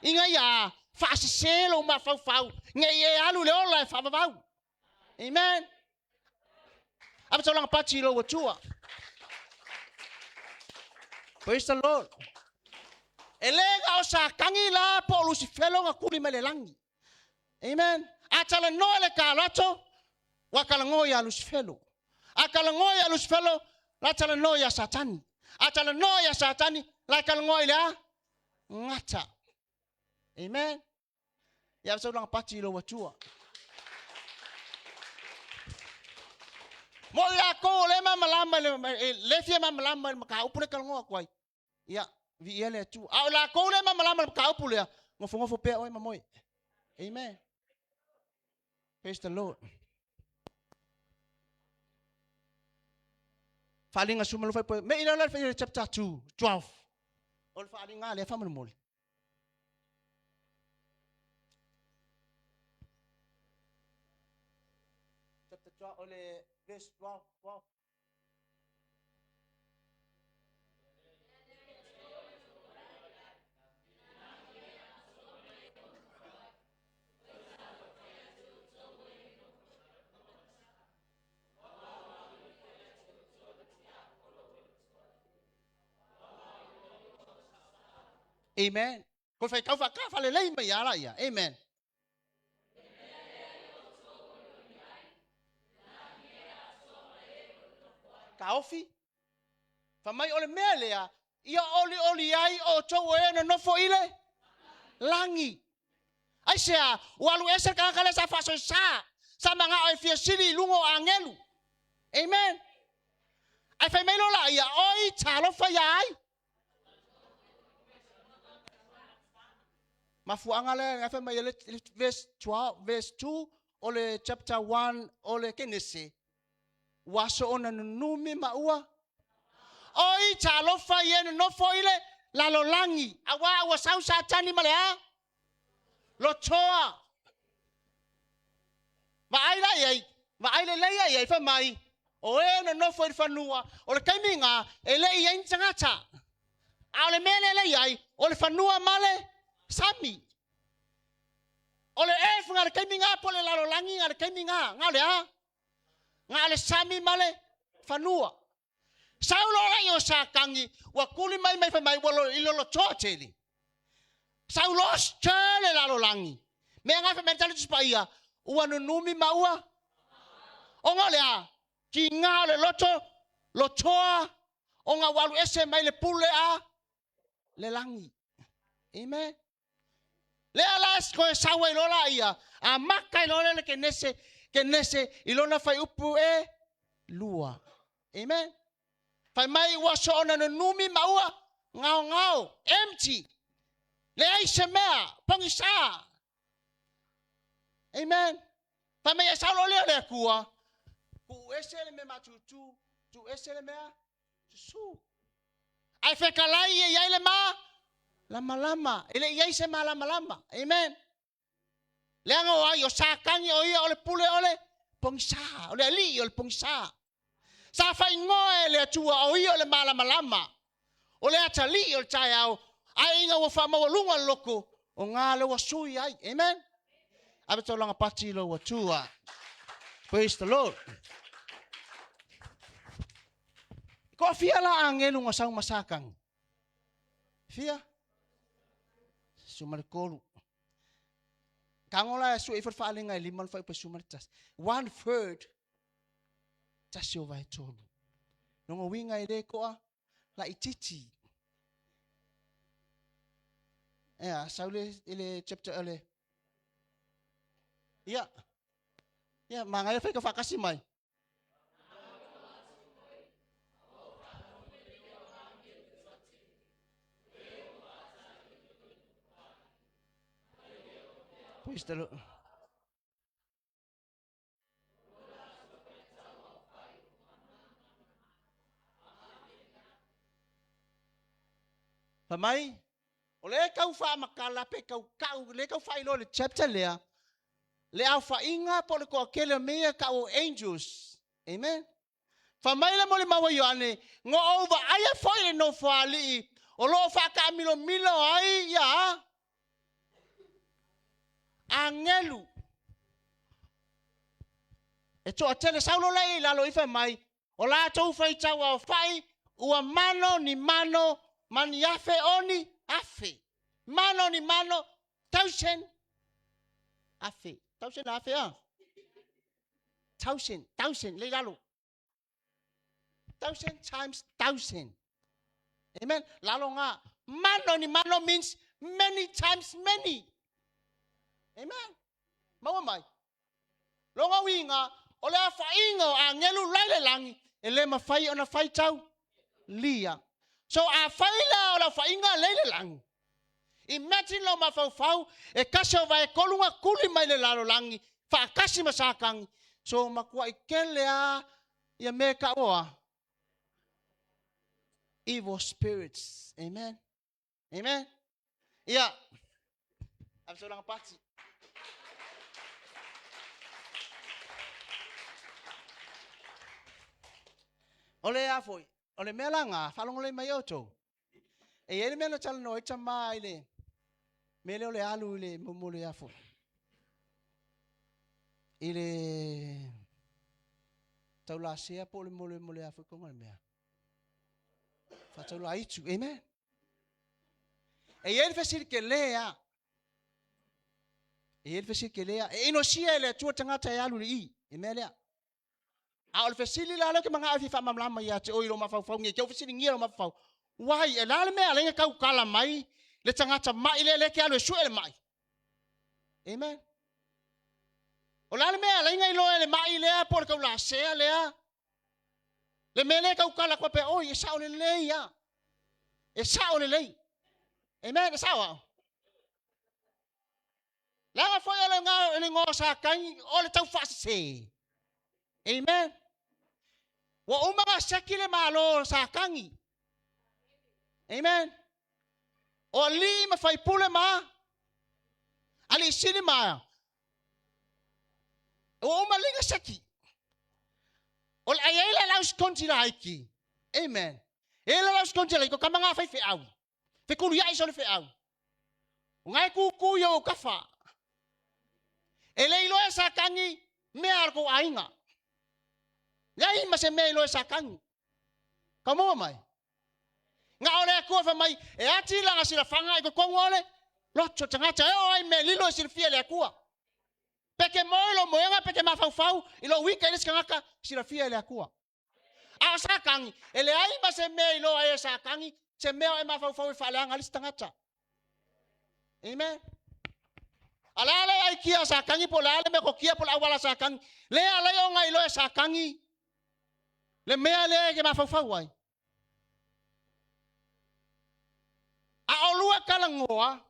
inga ya fa se lo ma fa fa ngai e alu le ola fa fa amen aba so lang pa chi lo tua praise the Lord elega o sa kangila po lu si felo nga kuli mele langi amen atala no le kalato wakala ngoya lu si felo akala ngoya lu si felo Latala noya satani. Atala noya satani. Lakal ngoila ngata. Amen. Ya sa ulang pati lo watua. Mo la ko le ma malamba le fia ma malamba ka upule kal ngo kwai. Ya vi ele tu. A la ko le ma malamba ka upule ngofo pe oi mamoy. Amen. Praise the Lord. Falinga sumal fa me ina la fa chapter 2 12 ol falinga le fa mol chapter 12 ole verse 12 Amen. Kau fai kau fakah fale lain mai ala ya. Amen. Kaufi. Famai ole mele ya. Ia oli ai o chowo ene no fo ile. Langi. Ai sea walu ese kala sa faso sa. Sa manga ai fia sili lungo angelu. Amen. Ai fai melo la ya oi chalo fa ya ai. Mafuanga le ngafe mai verse 12 verse 2 ole chapter 1 ole kenese waso ona numi maua oi chalo fa yen no foile la lo langi awa sau satani malea lo choa va ai le ai fa mai o ena no foi fanua ole kaiminga ele yen changata ale mele le ai ole fanua male Sami. Ole ngal kaiminga pole lalo langi ngal kaiminga ngale ha. Ngale sami male fanua. Saulo la yo sakangi wakuli mai walo ilolo chocheli. Saulo chele lalo langi. Me nga fa mentali spaya uanu numi maua. O ngale ha. Ki ngale lo choa o nga walu ese mai le pule a le langi. Amen. Le alas ko sawa ilola ia a maka ilola le kenese ilona fai upu e lua. Amen. Fai mai waso ona no numi maua ngao empty. Le ai semea pangisa. Amen. Fai mai saulo le kuwa. Ku esele me matutu tu esele mea su. Ai fekalai ia ile ma lama-lama. Ile iai se lama-lama. Amen. Leanga o ayo sakangi o ia ole pule ole pongsa. Ole ali ole pongsa. Sa fai ngoe le atua o ia ole lama-lama. Ole atali ole taiao. Ai inga wa fama wa lunga loko. O ngā le wa sui ai. Amen. Abeto langa pati lo wa tua. Praise the Lord. Ko fia la angelu nga sang masakang. Fia. Sumar kolu. Kangola su ifar faling ay liman fa ipa sumar tas. 1/3 tas yo vai tolu. Nung winga ide ko la ititi. Saule ile chapter ele. Ya. Mangay fa ka fakasi mai. Praise the Lord. Pamai, ole kau fa makala pe kau le kau fa ilo le chapter lea. Le au fa inga po le ko kele mea kau angels. Amen. Pamai le mole mawa yoane, ngo over aya fa ile no fa li. O lo fa ka milo ai ya. Angelu. E to atele saulo lai lalo ifa mai. O la tau fai tawa fai ua mano ni mano mani afe oni afe. Mano ni mano 1,000 afe. 1,000 afe ah. 1,000 le lalo. 1,000 times 1,000. Amen. Lalo nga mano ni mano means many times many. Amen. Mau mai. Longa winga ole afa ingo angelu laile langi ele mafai ona fai tau lia. So a faila ola fa inga laile langi. Imagine lo mafau e kaso vai kolunga kuli mai le lalo langi fa kasi masakang. So makua ikele a ya meka oa. Evil spirits. Amen. Amen. Yeah. Abso lang pati. Ole a foi, ole melanga, falong ole mayoto. E ele melo chal no chama ile. Mele ole alu ile mumule a foi. Ile taula sia po le mole a foi como mea. Fa taula itu, amen. E ele fesi ke lea. E ele fesi ke lea. E ino sia ele tua tangata e alu i, emelia. A ol fesili la ke manga afi fa mamlama ya te oilo mafau fau nge ke fesili ngira mafau. Wai e la me alenga kau kala mai le tangata mai le ke alo su ele mai. Amen. O la me alenga ilo ele mai le por kau la se le. Le mele kau kala ko pe oi e sa ole le ya. E sa ole le. Amen, sa wa. La foi ole nga ngo sa kan ole tau fa se. Amen. Wa umaga sakile malo sa kangi. Amen. O li ma fai pule ma. Ali sini ma. O umalinga saki. O ayela laus kontila haiki. Amen. Ela laus kontila ko kamanga fai fe au. Fe kulu ya iso fe au. Ngai ku yo kafa. Ele ilo sa kangi me arko ainga. Ngai ma se me ilo sa kangi. Kamu mai. Nga ole ko fa mai e ati la nga sila fanga ko ngole locho tangata e oi me lilo sila fia le akua. Peke moilo moenga peke mafau ilo wika ile skanga sila fia le akua. A sa kangi ele ai ma se me ilo ai sa kangi se me ai mafau fa la nga listangata. Amen. Alale ai kia sa kangi po la me ko kia po la wala sa kangi. Le ala yo nga ilo sa kangi. Le me ale ke mafau ai. A olua kalangoa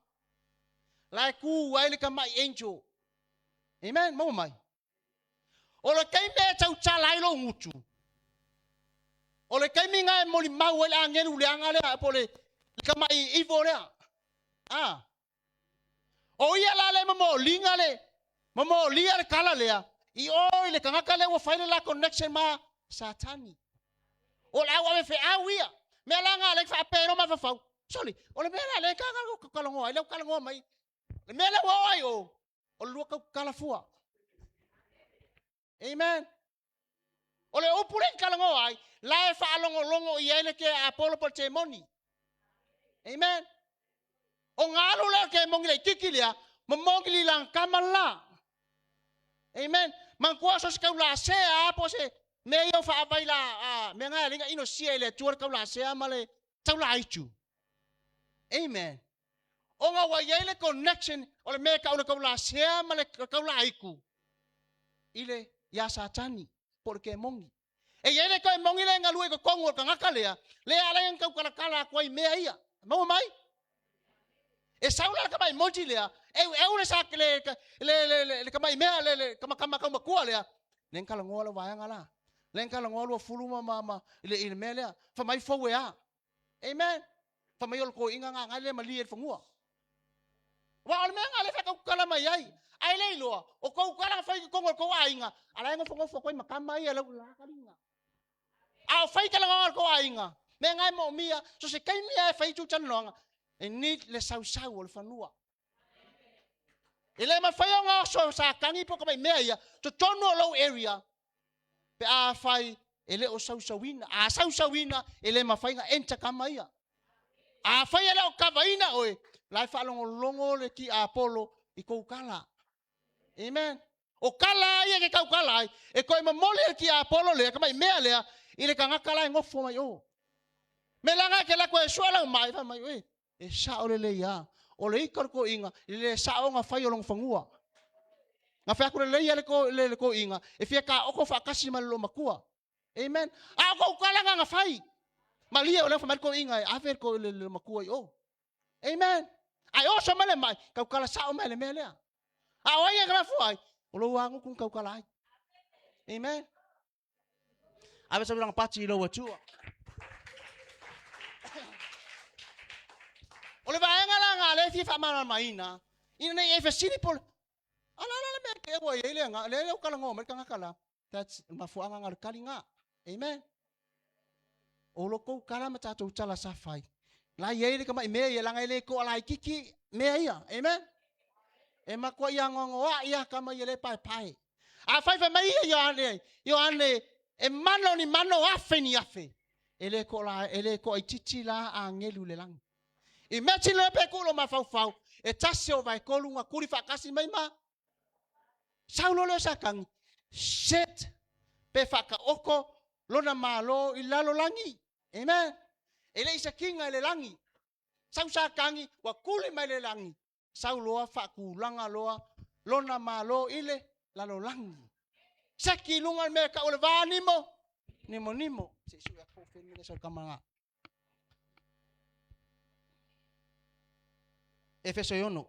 lai ku wai le kama angel. Amen, mau mai. Ole kai me tau chalai lo ngutu. Ole kai mi ngai moli mau le angelu le angale apole kama ivo le. Ah. O ia la le mo linga le. Mo lia le kala le. I o le kanga kale wo faile la connection ma satani. Ole awa fe awia. Me la ngale fa pero ma fa fa. Sorry, ole mela le ka kalongo ai le kalongo mai. Le mela wo ai o. O lu ka kalafua. Amen. Ole upure kalongo ai, la fa longo i ele ke apolo por temoni. Amen. O ngalo le ke mongile kikilia, momongili lang kamala. Amen. Man kwa so ska la se a po se me yo fa baila me nga linga ino sie le tuor ka la se male taula aichu. Amen. O nga wa yele connection ole me ka una kaula sea male kaula aiku. Ile ya satani porque mongi. E yele ko mongi le ngalu ko kongo ka ngakalea. Le ala yang kau kala kala ko me ia. Mau mai? E saula ka mai moji le e le sa le ka mai mea le ka kua le len kala ngola wa ngala len kala ngola fulu ma ile mele fa mai fo we a amen fa mai ko inga nga le mali e fungua wa le menga le fa kala mai ai le lo o ko kala fa ko ainga ala ngo fo ko makama ia la kalinga a fa kala ngol ko ainga me ngai mo mia so se kai mia e fa tu chan longa e ni le sau le fanua ele ma fa nga so sa kangi po ka mai mea ia to tono low area pe a fai ele o sausawina a sausawina ele mafainga enta kama ia a fai ele o kavaina oe lai fa longo le ki Apollo i ko kala amen o kala ia ke kau kala e ko ma mole ki Apollo le kama mea le ile kanga kala ngofo mai o me langa ke la ko e suala mai fa mai oe e sa ole le ia o le ikar ko inga ile sa o nga fai o long fangua nga fa ko le ia le ko inga e fia ka o ko fa kasi malo makua amen a ko kala nga fai malia o le fa mal ko inga a ver ko le makua o amen ai o so male mai ka kala sa o male mele a o ia gra foi o lo wangu kun ka kala ai amen a ve sa bilang pachi lo watu o le vaenga la nga le fi fa mal maina ina e fa sini pol ala me ke wa ile nga le o kala ngo mer ka kala that's mafuanga ngal kalinga amen o lo ko kala mata to chala safai la ye le kama me ye la ngai le ko ala kiki me ia amen e ma ko ia ngongo wa ia kama ye le pai a fai fa mai yo ane e mano ni mano afe ni afe ele ko ai titi la a ngelu le lang e meti le pe ko lo ma fau e tase o vai ko lunga kuri fa kasi mai ma saulo le sakang set pe fa ka oko lona malo i lalo langi amen ele isa kinga le langi sau sa kangi wa kuli mai le langi sau loa fa ku langa loa lona malo ile lalo langi saki lunga me ka ole vani mo nimo se su ya ko femile sa kamanga Efeso 1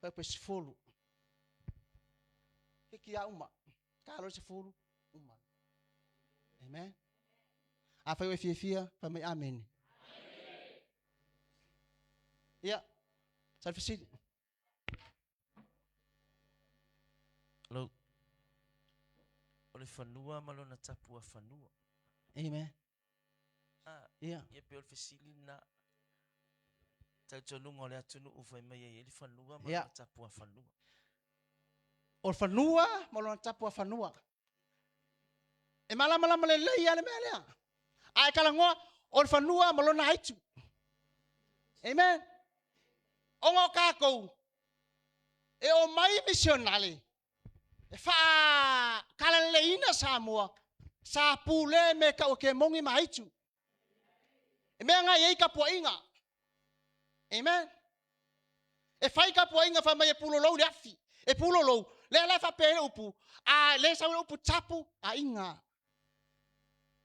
verse 4 que uma calo se furu uma amen a foi fia para me amen ya salve si lo ole fanua malona tapu a fanua amen ya pe ole facilina tau lungo le atunu u foi mai ele fanua malona tapu a fanua o fanua malona tapu a fanua e mala le ia le mele ai kala ngoa o fanua malona haitu amen ongo kako e o mai missionale e fa kala leina Samoa sa pule me ka o ke mongi mahaitu e me nga ye ka poinga amen e fai ka poinga fa mai pulo lo le afi e pulo lo le la fa pe upu a le sa upu tapu a inga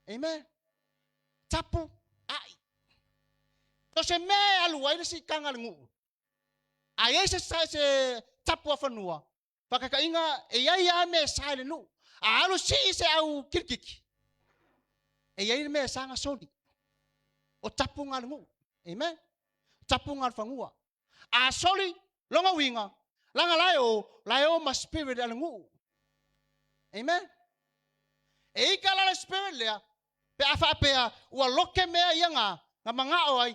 amen tapu ai to se me alu ai si kanga ngu a ye se tapu a fanua pa ka inga e ia me sa le nu a alu si se au kirkiki e ia me sa nga soli o tapu ngal amen tapu ngal fangua a soli longa winga langa layo ma spirit al ngu amen e kala la spirit le pe afa pe wa loke me yanga nga manga oi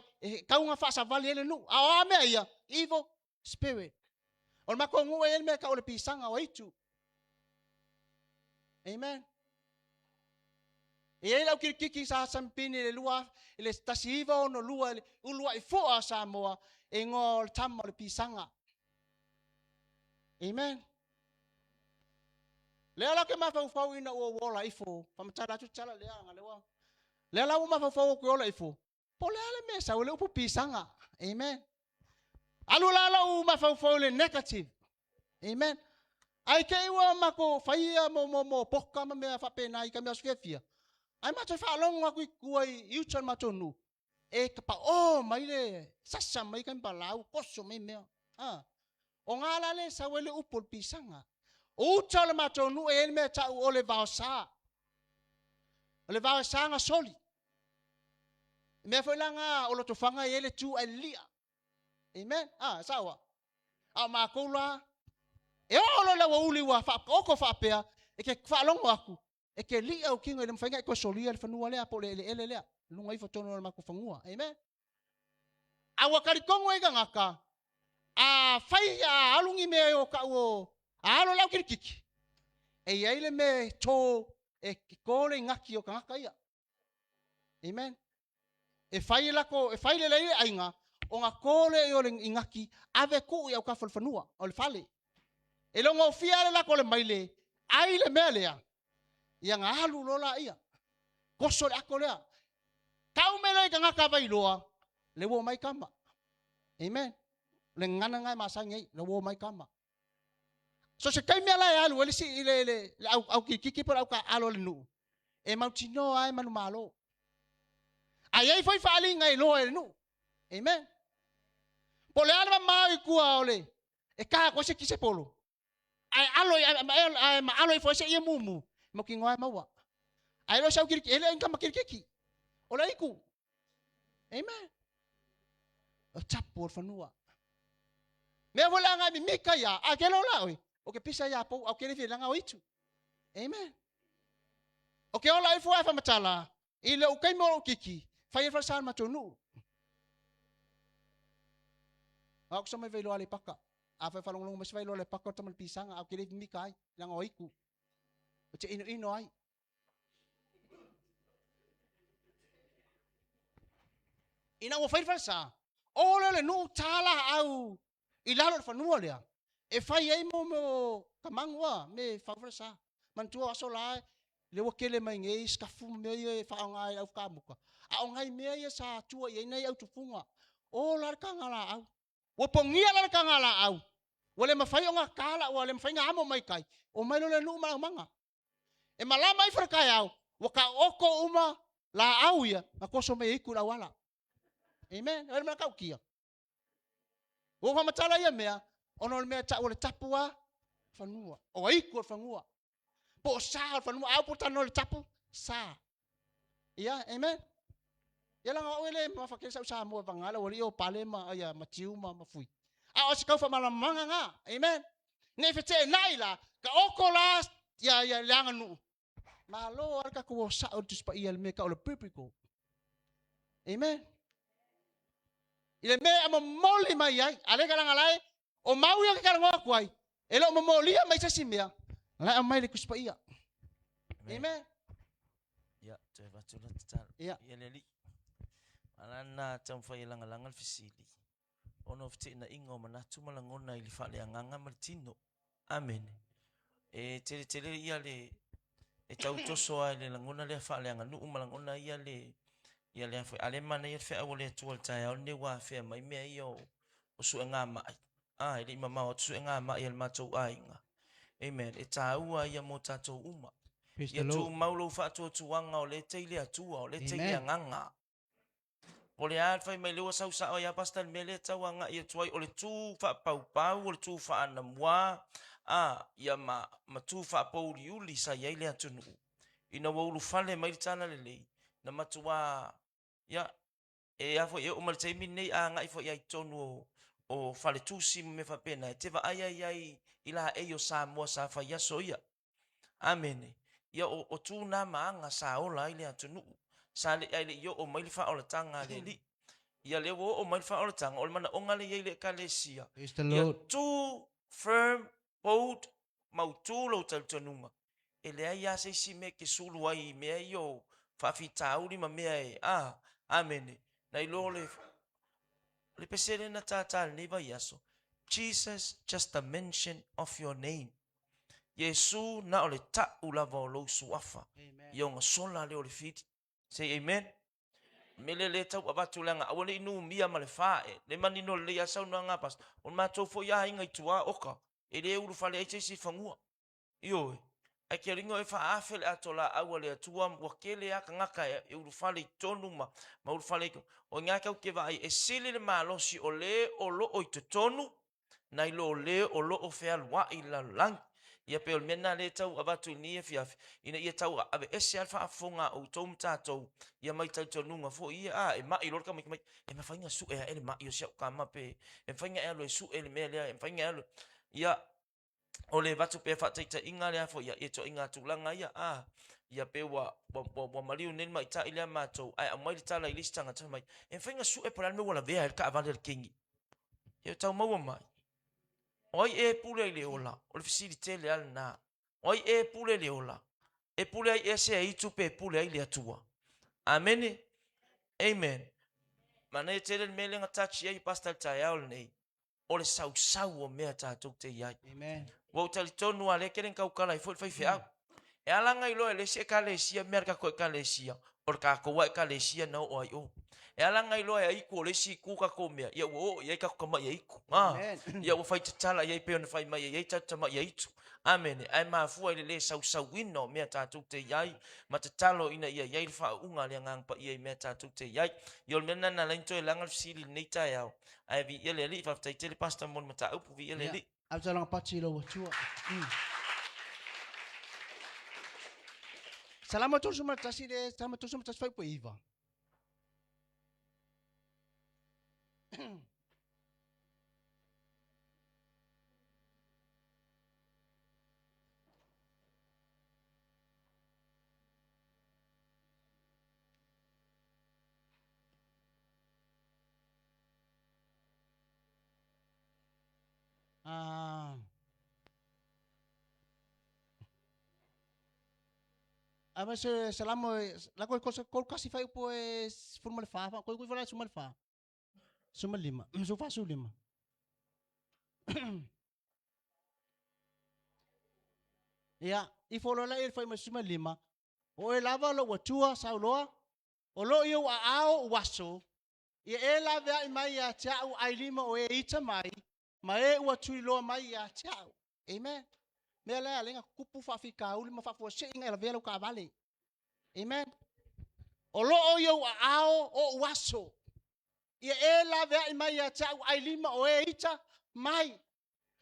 ka unga fa sa vali ele nu a me ia evil spirit o ma ko ngu ele me ka ole pisanga wa itu amen e la kiki sa sampini le lua le tasiva no lua ulua i fo sa moa e ngol tamo le pisanga amen le ala ke ma fa ina o wola ifo pa mata tu chala le anga le ala uma fa ko ola ifo po le ala me sa le upu pisanga amen alu la uma fa le negative amen ai ke wa ma ko faia mo poka ma me fa pena i ka me asfia ai ma te fa longa ku i uchan ma tonu e ka pa o mai le sasa mai kan palau koso mai mea o ngala le sa wele upol pisanga o tala ma tonu e me ta o le vaosa nga soli me foi langa o lo tofanga ele tu elia amen sawa a ma kola e o lo la uli wa fa o ko fa pea e ke fa longo aku e ke li o kingo le mfanga ko soli le fanua le apo le lunga i fotono ma ko fangua amen a wakari kongo e ngaka a fai a alungi me o ka o alo lau kirikiki e yaile me to e kole ngaki o ngaka ia amen e fai le ainga o nga kole o le ngaki ave ku ia ka falfanua o le fale e longo fia le ko le maile ai le melea ia nga alu lola ia koso le akolea kau mele ka ngaka vai loa le wo mai kama amen le ngana ngai masangai le wo mai kama so se kai mela ya lu le si le au kiki por au ka alo le nu e mautino ai manu malo ai foi fali ngai lo e nu amen pole alma mai kua ole e ka ko se kise polo ai alo foi se ye mumu mo ki ngoi mawa ai lo sau kiki ele inka makiki ola iku amen o chapo fanua me vola nga mi mika ya akelo la oi o ke pisa ya po o ke le langa o itu amen o ke ola ifo afa matala ile o kai mo kiki fa fa sal matonu ako sa may velo ale paka afa fa long mas velo ale paka tamal pisanga o ke le mika ai langa o iku o che ino ai ina o fa sa ola le no tala au ilalo fa no le e fai ai mo kamangwa me favorsa mantua asola le wakele mai ngai skafu me e fa ngai au kamuka a ngai me e sa tua ye nei au tufunga o la ka ngala au wo pongia la ka ngala au wole mafai nga kala wole mafai nga amo mai kai o mai le nu manga e mala mai fra kai au waka oko uma la au ya makoso me iku la wala amen el ma kaukia wo fa matala ya mea ono me ta ole tapua fanua o ai ko fanua po sa fanua au puta no le tapu sa ia amen ia langa ole ma fa kesa sa mo vangala ole o palema ia matiu ma fui a o se ka fa mala manga nga amen ne fete naila ka okola ya langa nu malo arka ko sa o tuspa ia me ka ole pipiko amen ile me ama moli mai ai ale kala ngalai o mau ya kala ngok wai elo mo moli mai sa simia la mai le kuspa ia amen ya te va tu ta ya leli ana tam fa ilanga langal fisili ono fti na ingo mana tu malangona ili fa le nganga martino amen e tele ia le e tau toso ai le langona le fa le nganu malangona ia le fa ale mana ia fa ole tu alta o ne wa fa mai me io o su nga mai ile mama o su nga mai el mato ainga amen e taua ia mo tato uma ia tu maulo fa tu tuanga o le teile atua o le teile nganga o le alfa mai le sa sa o ia pastel mele tawanga ia tuai o le tu fa pau o le tu fa ana mua ia ma tu fa pau liuli sa ia ile atunu ina wo lu fale mai tana le na matua ya e afo e o mal taimi nei a ngai fo ia tonu o fale tusi me fa pena te va ai ila e yo sa mo sa fa ya soia amen ya o tu na manga sa o la ile atunu sa le ile yo o mai fa o la tanga le li ya le wo o mai fa o la tanga o mana onga le ile kalesia ya tu firm bold mau tu lo tal tonunga ele ya se si me ke sulu ai me yo fa fitauli ma me amen na ilole le pesere na tata le va yaso Jesus, just a mention of your name Yesu na ole ta ula va lo suafa yo sola le ole fit say amen mele le tau abatu langa awale inu mia male fa le manino le ya sau nga pas on ma to fo ya inga tua oka ele ulu fale ai si fangua yo ai ke ringo e faafe le atola au le atua wakele aka ngaka e urufale tonu ma urufale o ngaka o ke vai e sili le malosi o le o lo o tonu na ilo le o lo o fea lua i la lang ia pe o mena le tau avatu ni e fiafi ina ia tau ave ese alfa afonga o tom tatou ia mai tau tonunga fo ia e mai lo ka mai e ma fainga su e ele mai o sia ka ma pe e fainga e lo su ele me le e fainga e lo ia o le vatu pe fa taita inga le fo ia e to inga tulanga ia ia pe wa mariu nen mai ta ile matou ai mai ta la listanga ta mai e fainga su e para me wala vea ka avale kingi ia tau mau mai oi e pule le ola o le fisili tele al na oi e pule le ola e pule ai ese ai tu pe pule ai le atua amen amen mana e tele mele nga touch ai pastor tayal nei o le sau o mea tatou te iai Amen. wo tali tonu ale keren kau kala i fo fai fe e alanga i lo ele se kalesia merka ko kalesia or ka ko wa kalesia no o ai o e alanga i lo ai ko le si ku ka ko mea ia o ia ka ko mai ai ku ia o fai tala ia pe on fai mai ia tata mai ia tu amen ai ma fu ai le sau wino mea tatou te iai ma te talo ina ia ia fa unga le ngang pa ia mea tatou te iai yo mena na lento e langa sili nei ta ia ai vi ele li fa tai tele pastor mon mata upu vi ele li Absalong pachi lo tua. Salama tu semua tasi de, salama tu semua tasi fai po iva. Ama se salamo la ko kasi fai po formal fa ko fala sumal fa. Sumal lima. Su fa su lima. Ya, I folo la il fai ma sumal lima. O e lava lo watua sa loa. O lo yo a ao waso. Ia e lava ai mai ya chau ai lima o e ita mai. Ma e watu lo mai ya chau. Amen. Me la lenga kupu fa fika uli ma fa fo se inga la velo ka vale. Amen. O lo o yo a ao o waso. Ia e lava ai mai ya chau ai lima o e ita mai.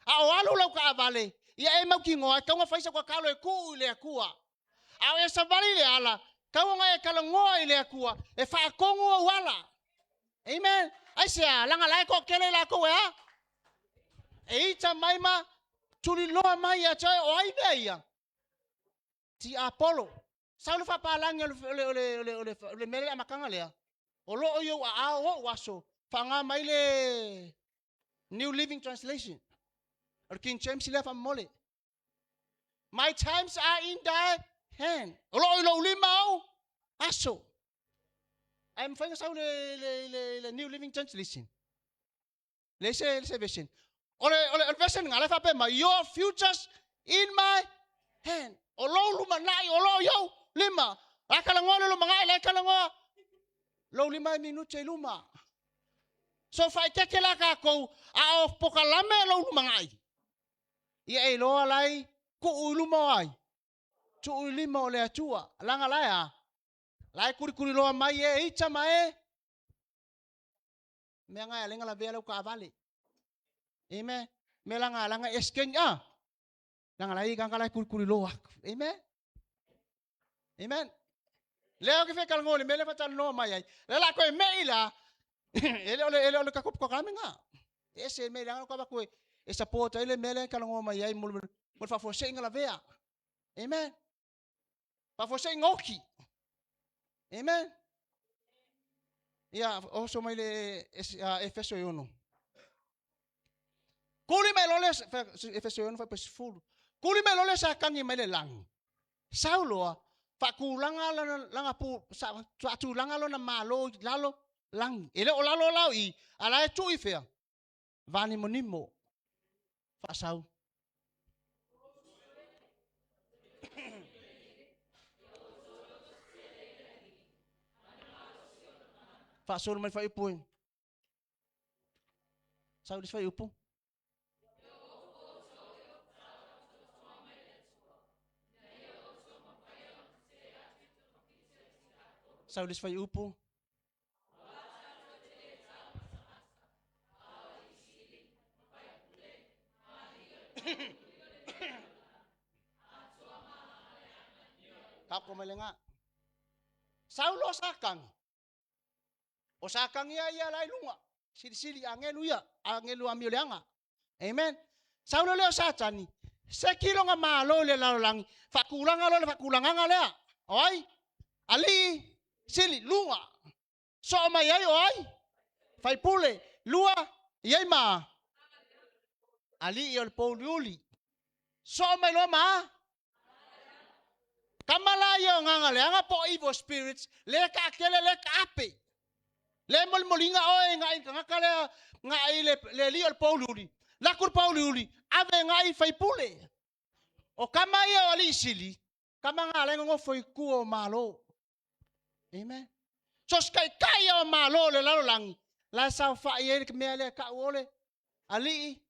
A o alu lau ka vale. Ia e mau ki ngoa ka nga faisa kwa kalo e ku le akua. A o e sa vale le ala. Ka nga e kala ngoa le akua. E fa kongo wala. Amen. Ai se langa lai ko kele la ko ya. E ita mai ma tuli loa mai ya chai o ai veia. Ti Apollo. Saulo fa palangi le mele amakanga lea. O lo o yo a o waso. Fa nga mai le New Living Translation. Or King James le fa mole. My times are in thy hand. O lo lima o aso. I'm finding sa le New Living Translation. Lese version. Ole version nga le fa pe ma your futures in my hand. O lo luma nai o lo yo lima. Akala ngolo lo mangai le kala ngo. Lo lima minute luma. So fa ke la ka ko a of pokalame lo luma ngai. Ia e loa lai ku uluma ai. Tu ulima o le atua. Langa lai a. Lai kuri loa mai e icha mai. Mea ngai alenga la vea lau ka vale. Amen. Mea langa esken a. Langa lai kanga lai kuri loa. Amen. Amen. Leo ke fe kalngoni mele fatal no mai ai. Lela ko e meila. Ele ole ka ko kami nga. Ese me langa ko ba ko e support ele mele kalngo mai ai mul fa fo senga la vea. Amen. Fa fo senga oki. Amen. Ya, oso mai le Efeso 1. Kuli mai lole Efeso 1 fa pas full. Kuli mai lole sa kangi mai le lang. Saulo fa kulanga langa pu sa tu langa lo na malo lalo lang. Ele o lalo lau I ala tu I fea. Vani monimo. Fa sau. Fa sur mai fa ipu. Sau dis fa ipu. Saulis fai upu. Kapo malenga. Saulo sakang. O sakang ia lai lunga. Sili angelu ia, angelu amileanga. Amen. Saulo leo satani. Sekilo nga malo le lalangi. Fakulanga le. Oi. Ali sili lunga. So mai ai oi. Fai pule lua yai ma. Ali iol poliuli. So mai lo ma. Kamalayo ngangale anga po evil spirits le ka kele le ka ape. Le molinga oi ngai ngakale ngai le liol poliuli. Lakur poliuli ave ngai fai pule. O kamayo ali sili. Kamangale ngo foi kuo malo. Amen. So skai kaya malo le lalangi. La sa fa ye ke mele ka ole. Ali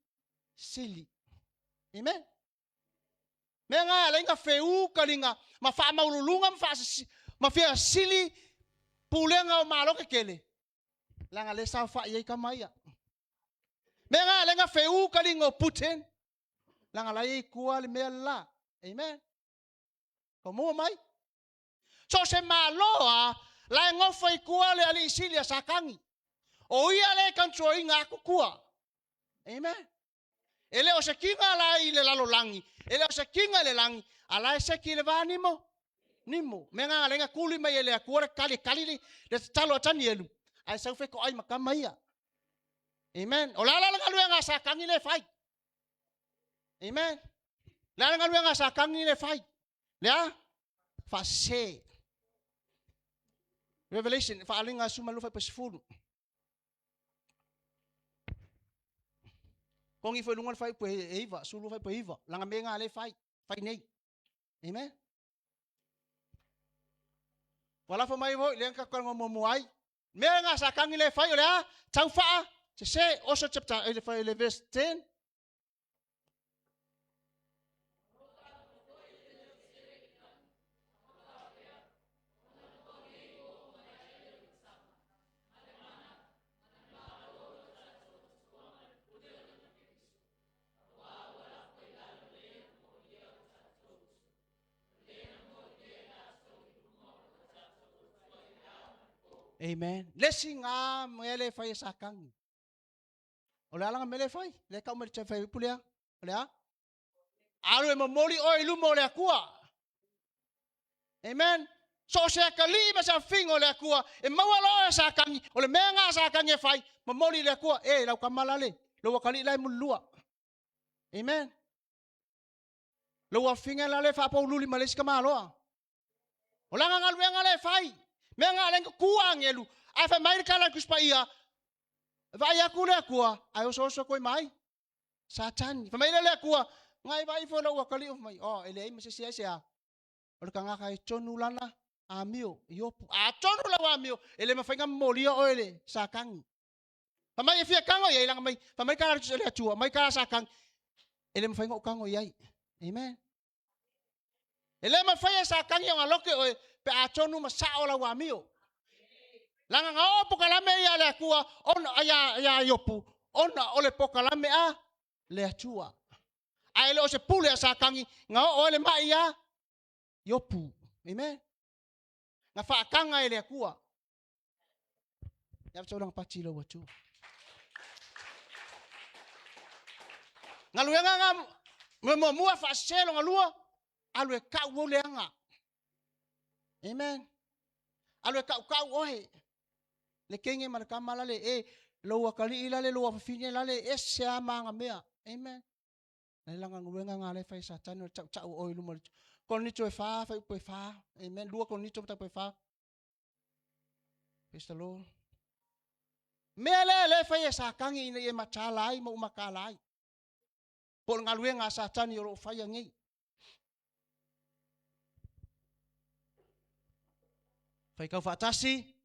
sili. Amen. Menga lenga feu kalinga mafa maululunga mafia sili pulenga malo ke kele. Langa le sa fa ye kamaya. Menga lenga feu kalinga Putin. Langa la ye kual mela. Amen. Komo mai. So se maloa la ngofai kuale ali silia sakangi. O ia le control nga kukua. Amen. Ele o se kinga la ile lalo langi. Ele o se kinga le langi. Ala se kile va nimo. Menga lenga kuli mai ele akua kali le talo tani elu. Ai sa fe ko ai makama ia. Amen. O la nga nga sakangi le fai. Amen. La nga sakangi le fai. Ya? Fase. Revelation, faalinga sumalu fai pasifulu. Kongi foi lungal fai pe eva, sulu fai pe eva. Langa menga ale fai nei. Amen. Wala fa mai voi lenga ka ngomuai. Menga sakangi le fai ole a, tau fa. Se also chapter 11 verse 10. Amen. Lesinga mele fai sakang. Ola lang mele fai. Le ka umel fai pulia. Ola. Alu memoli oi lu mole akua. Amen. So se kali ba sa fingo le akua. E mawalo sakang. Ole menga sakang e fai. Memoli le akua. Lau kamalale. Lo kali lai mulua. Amen. Lo finga lale fa pa ululi malis kamalo. Ola ngal wenga le fai. Menga leng kuang elu. Ai fa mai kala kuspa ia. Vai aku le akua. Ai so koi mai. Satan. Fa mai le akua. Ngai vai fo lo kali of mai. Oh, ele ai mese sia. Ol kanga kai chonulana amio. Yopu. A chonula amio. Ele ma fenga molia oile sakang. Fa mai fia kango ia lang mai. Fa mai kala le atua. Mai kala sakang. Ele ma fenga kango ia. Amen. Ele ma faya sakang yang aloke oi. Pe achonu masao la wamio. Langa ngao pokalame ya le akua on ya yopu. Ona ole pokalame a le achua. Ai le o se pule sa kangi ngao ole mai ya yopu. Amen. Nga fa kanga ele akua. Ya seorang pacilo wacu. Ngaluenga ngam mua fa selo ngalua alwe ka wole anga. Amen. Alwe kau ohe. Le kenge malakama lale loa kali ilale loa fafinya lale sia manga mea. Amen. Langa nguenga ngale fai satan chau oi lu mal. Kon ni choi fa fai pe fa. Amen. Lua kon ni choi ta pe fa. Praise the Lord. Mele le fai sa kangi ina ye machalai mo makalai. Pol ngaluenga satan yo fai ngi. Fai kau fatasi.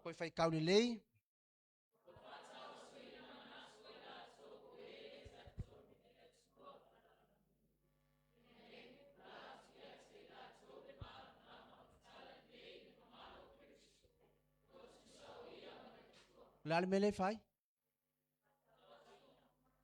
koe whai kauri lei. Lale mele whai.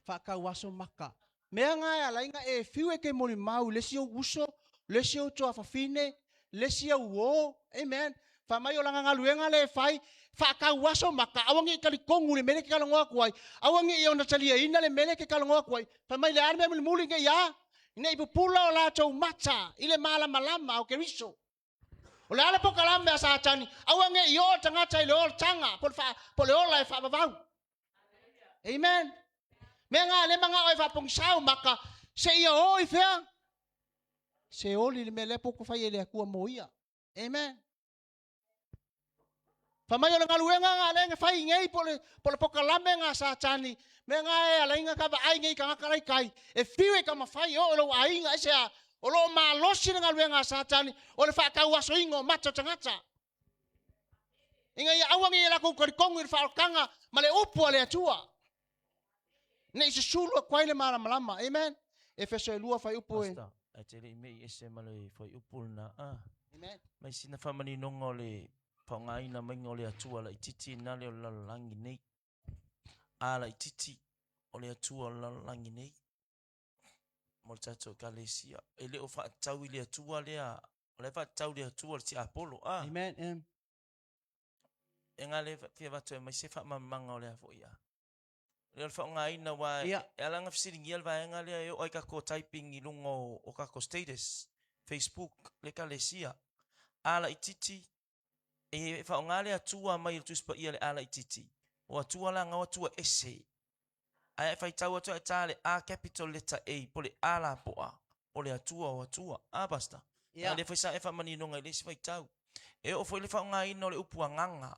Whakauaso maka. Mea ngai ala inga e whiu ke mori mau, lesi o uso, lesi o toa whawhine, lesi o uo, amen. Whamai o langa ngaluenga le whai, whakauaso maka, awangi i kalikongu le mele ke kalangoa kuai, awangi i ona talia ina le mele ke kalangoa kuai, whamai le arme muli muli nge ia, ina ipupula o la tau mata, ile mala malama o ke riso. O le ala po kalame a satani, awangi i o tangata i le o tanga, po le ola e whabavau. Amen. Menga le manga oi fa pong sao maka se ia oi fea se oli le mele poko fai ele akua moia. Amen. Fa mai ola ngaluenga nga le nga fai ngei pole poka lame nga satani. Menga e ala inga ka ai ngei ka ngakarai kai. E fiwe ka mafai o lo ai nga se a o lo malosi nga ngaluenga satani o le fa ka waso ingo macho tangata. Inga ia awangi ela ko karikongu i fa kanga male upu ale atua. Nei se sulu kwai le malama. Amen. Efeso e lua fai upu e. Pastor, ai te rei mei ese maloi fai upul na. Amen. Mai sina whamani nonga o le paungaina mainga o le atua la ititi na le o lalangi nei. La ititi o le atua o lalangi nei. Mo tato kalesia. E le o wha tau i le atua lea. O le wha tau le atua le ti Apollo. Amen. E ngā le fia watu e mai se wha mamanga o le afo ia. Le whaungaina wa e alanga fisiringi alwa e ngā lea e o ai kako typing i lungo o kako status. Facebook le kalesia. Ala ititi. E whaunga le atua mai le tuspa ia le ala ititi. O atua la ngā atua ese. Ai e whaitau atua e tale A capital letter A. Po le ala poa. O le atua o atua. Basta. Le whaisa e whamani nonga i le si whaitau. E o fwoi le whaungaina o le upua nganga.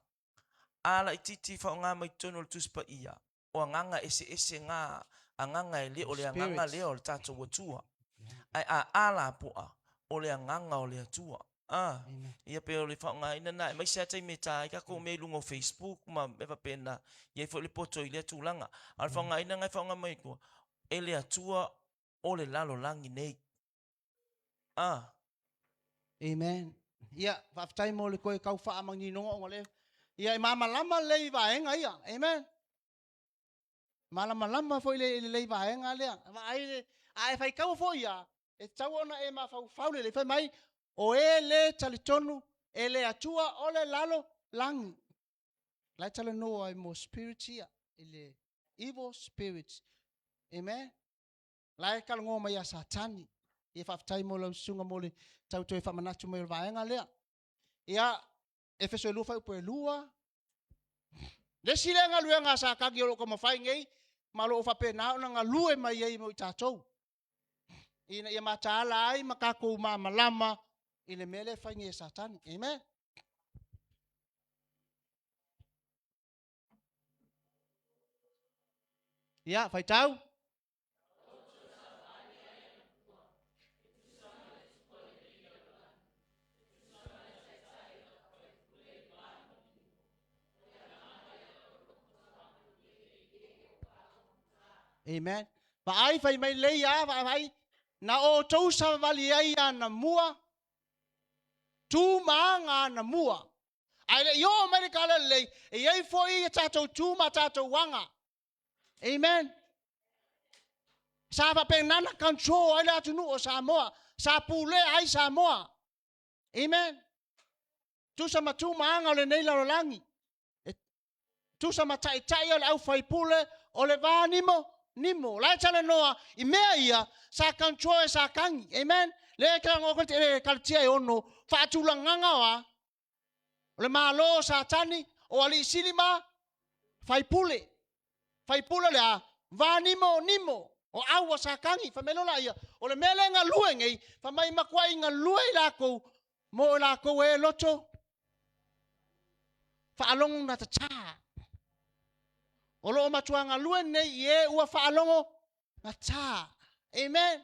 Ala ititi whaunga mai tono le tuspa ia. O nganga ese ngā anganga e le o le nganga le o le tato watua. Ai ala poa o le nganga o le atua. Ia pe o le whaunga ina nai mai se atai me tai kako me lungo Facebook ma me pena ia fo le poto i le atulanga. Al whaunga ina ngai whaunga mai kua e le atua o le lalo langi nei. Amen. Ia whaftai mo le koe kau wha amangi nonga o le. Ia e mama lama lei vaenga ia. Amen. Malama foi le vaenga lea. Ai fai kau foi ia. E tau ona e ma fau le fai mai o e le talitonu e le atua o le lalo langi. Lai tala no ai mo spirit ia. Ele evil spirits. Amen. Lai kalango mai a satani. Ia whaftai mo lau sunga mo le tau toi whamanatu mai le vaenga lea. Ia Efeso e lua fai upo e lua. Le sile nga lue nga sa kagi o ko mafai ngei malo o whapena o nga lue mai ei mo i tātou. Ina ia matala ai makako malama i le mele whai ngei satani. Amen. Ia, whai tau. Amen. Ba ai fai mai lei a vai na o tou sa vali ai na mua. Tu manga na mua. Ai le yo mai kala lei e ai foi e tato tu ma tato wanga. Amen. Sa va penana control ai la tunu o Samoa. Sa pule ai Samoa. Amen. Tu sa matu manga le nei la langi. Tu sa matai tai o au fai pule o le vanimo. Nimo, lai tala noa, i mea ia, sa kanchoe sa kangi, amen? Le ka ngoko te kaltia e ono, whaatula nganga wa, o le malo sa tani, o ali silima, fai pule lea, nimo, o awa sa kangi, whamelo la ia, o le mele nga lue ngei, whamai makwai nga lue lako, mo lako e loto, whaalong na ta taa. O loo matuanga lue nei e ua whaalongo na tā. Amen.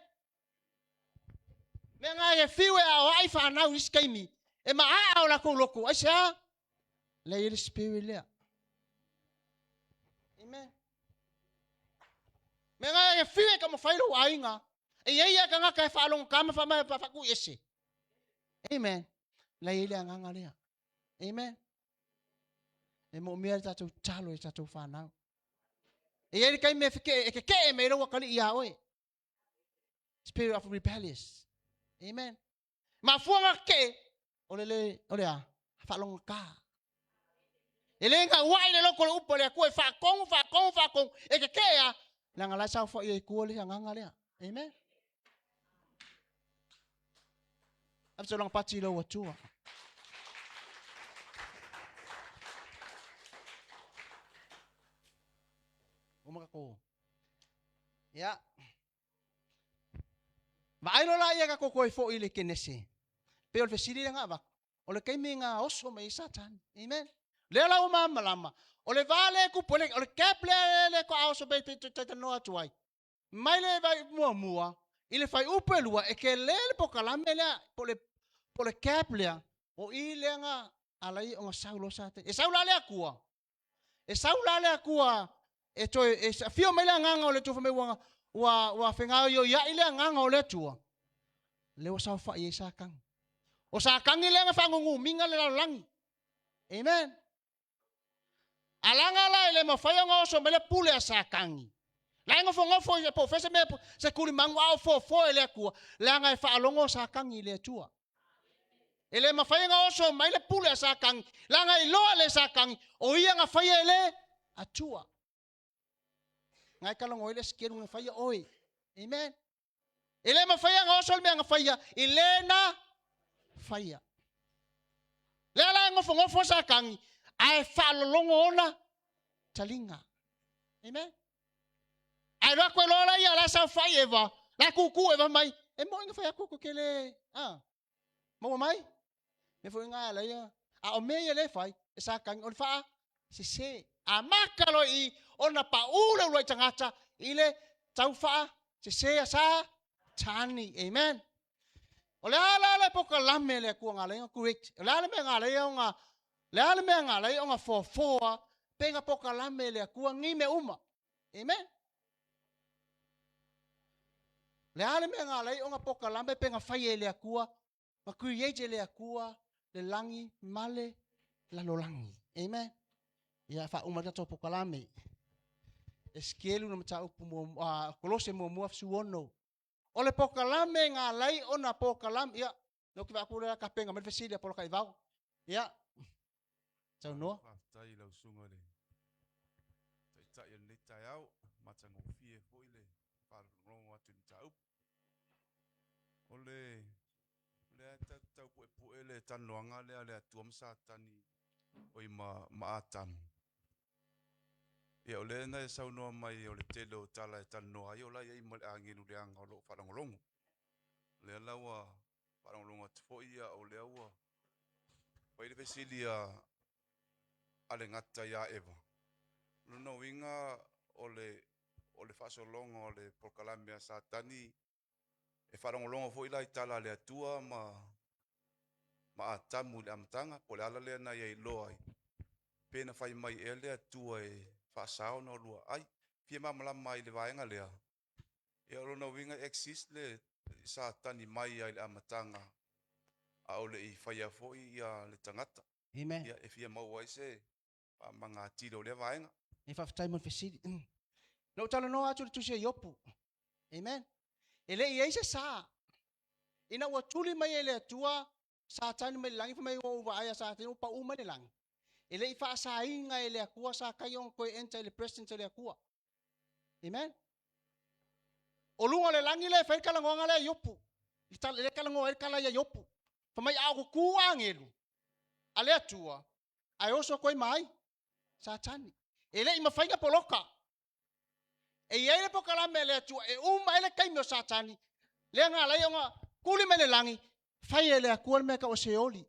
Me ngā e whiwe a o ai whanau iskaimi. E maa o lako loko. Aisea. Le ile spirit le. Amen. Menga e fiwe ka mo failo ainga. E ia ka nga ka fa long ka ma fa ma fa ku yesi. Amen. Le ile nga le. Amen. E mo mea tatou talo e tatou whanau. E eri kai me whike e ke e me rawa kali ia oe. Spirit of rebellious. Amen. Ma fuanga ke ole a whalonga ka. E le nga wai le loko le upo le kua e whakong e ke a langa lai sao wha i e kua le nganga lea. Amen. Apso lang pati lo watua. Umaka ko. Ya. Maailo la ia ka koko i fo i le kenese. Pe o le fesiri nga ba. O le kaimi nga oso mai satan. Amen. Le la uma malama. O le vale ku pole o le keple le ko oso be te no atuai. Mai le vai mua. Ile fai upelua e ke le pokalame le po le keple o i le nga alai o nga saulo sate. E saula le akua. E saula le akua. E toi e fio mai le nganga o le tu fa me wa fenga yo ya ile nganga o le tua. Le o sa fa ye sa kang. O sa kang ile nga fa ngungu minga le langi. Amen. Alanga la ile mo fa yo ngo so mele pule sa kangi. La ngo fo ye po fese me se kuli mangu au fo ele ku. La nga fa alongo sa kangi le tua. Ele ma fa yo so mai le pule sa kangi. La nga ilo le sa kangi. O ia nga fa ye le atua. Ngai kalongo ile skeru nga fa ye oi. Amen. Ele ma fa yo ngo so me nga fa ya ilena fa ya. Le la ngo fo sa kangi. Ai fa longo ona talinga. Amen. Ai ra ko lola ia la sa fa eva. La kuku eva mai. E mo nga fa kuku kele. Mo mai. Me fo nga la ia. A o me le fai. E sa kan on fa se. A makalo i ona pa ula lo tangata ile tau fa se a sa tani. Amen. Ole ala poka lame le ku nga le correct. Ole ala me nga le nga le ala me nga le nga fo penga poka lame le ku ngi me uma. Amen. Le ala me nga le nga poka lame penga fai le ku ma create le ku le langi male la lo langi. Amen. Ya fa uma to poka lame. Eskelu no mata upu kolose mo suono. Ole poka lame nga lai ona poka lame ya no ki va ku le ka penga me fesili por kai vau. Ya. Tunoa. Tai lau sunga le. Tai yon le tai au. Matang o fie foi le. Wharongo atu ni tau. Ole. Le tau poe le tanoanga le atuam sa tani. Oi ma atan. Ia ole na e saunoa mai ole tele o tala e tanoa. Ia ola ia ima le anginu le anga o lo wharangolongo. Le alaua wharangolongo atu foi ia o le aua. Pai le fesili ale ngata ya eva. Luna winga ole fasolonga ole prokalamia satani e wharangolonga fo ila itala le atua ma atamu le amtanga po le ala le na ia iloa ai. Pena fai mai e le atua e whasao na lua ai. Fie mamala mai le vaenga lea. E luna winga exist le satani mai ai le amtanga a ole i whaia fo ia le tangata. Amen. Ia e fie mau ai se manga tiro le vaenga. E fa time fesili. No tala no atu tu se yopu. Amen. Ele ia se sa. Ina wa tuli mai ele tua sa tani mai langi fa mai o va ai sa tani pa uma le langi. Ele i fa sa inga ele akua sa kayong ko enta ele president ele akua. Amen. O lunga le langi le fa kala ngonga le yopu. Ita le kala ngonga kala ya yopu. Fa mai a ku angelu. Ale atua. Ai oso koi mai. Satani. Ele ima fainga poloka. E ele pokala mele atua. E ele kaimio satani. Le nga la yonga kuli mele langi. Fai ele akua meka o seoli.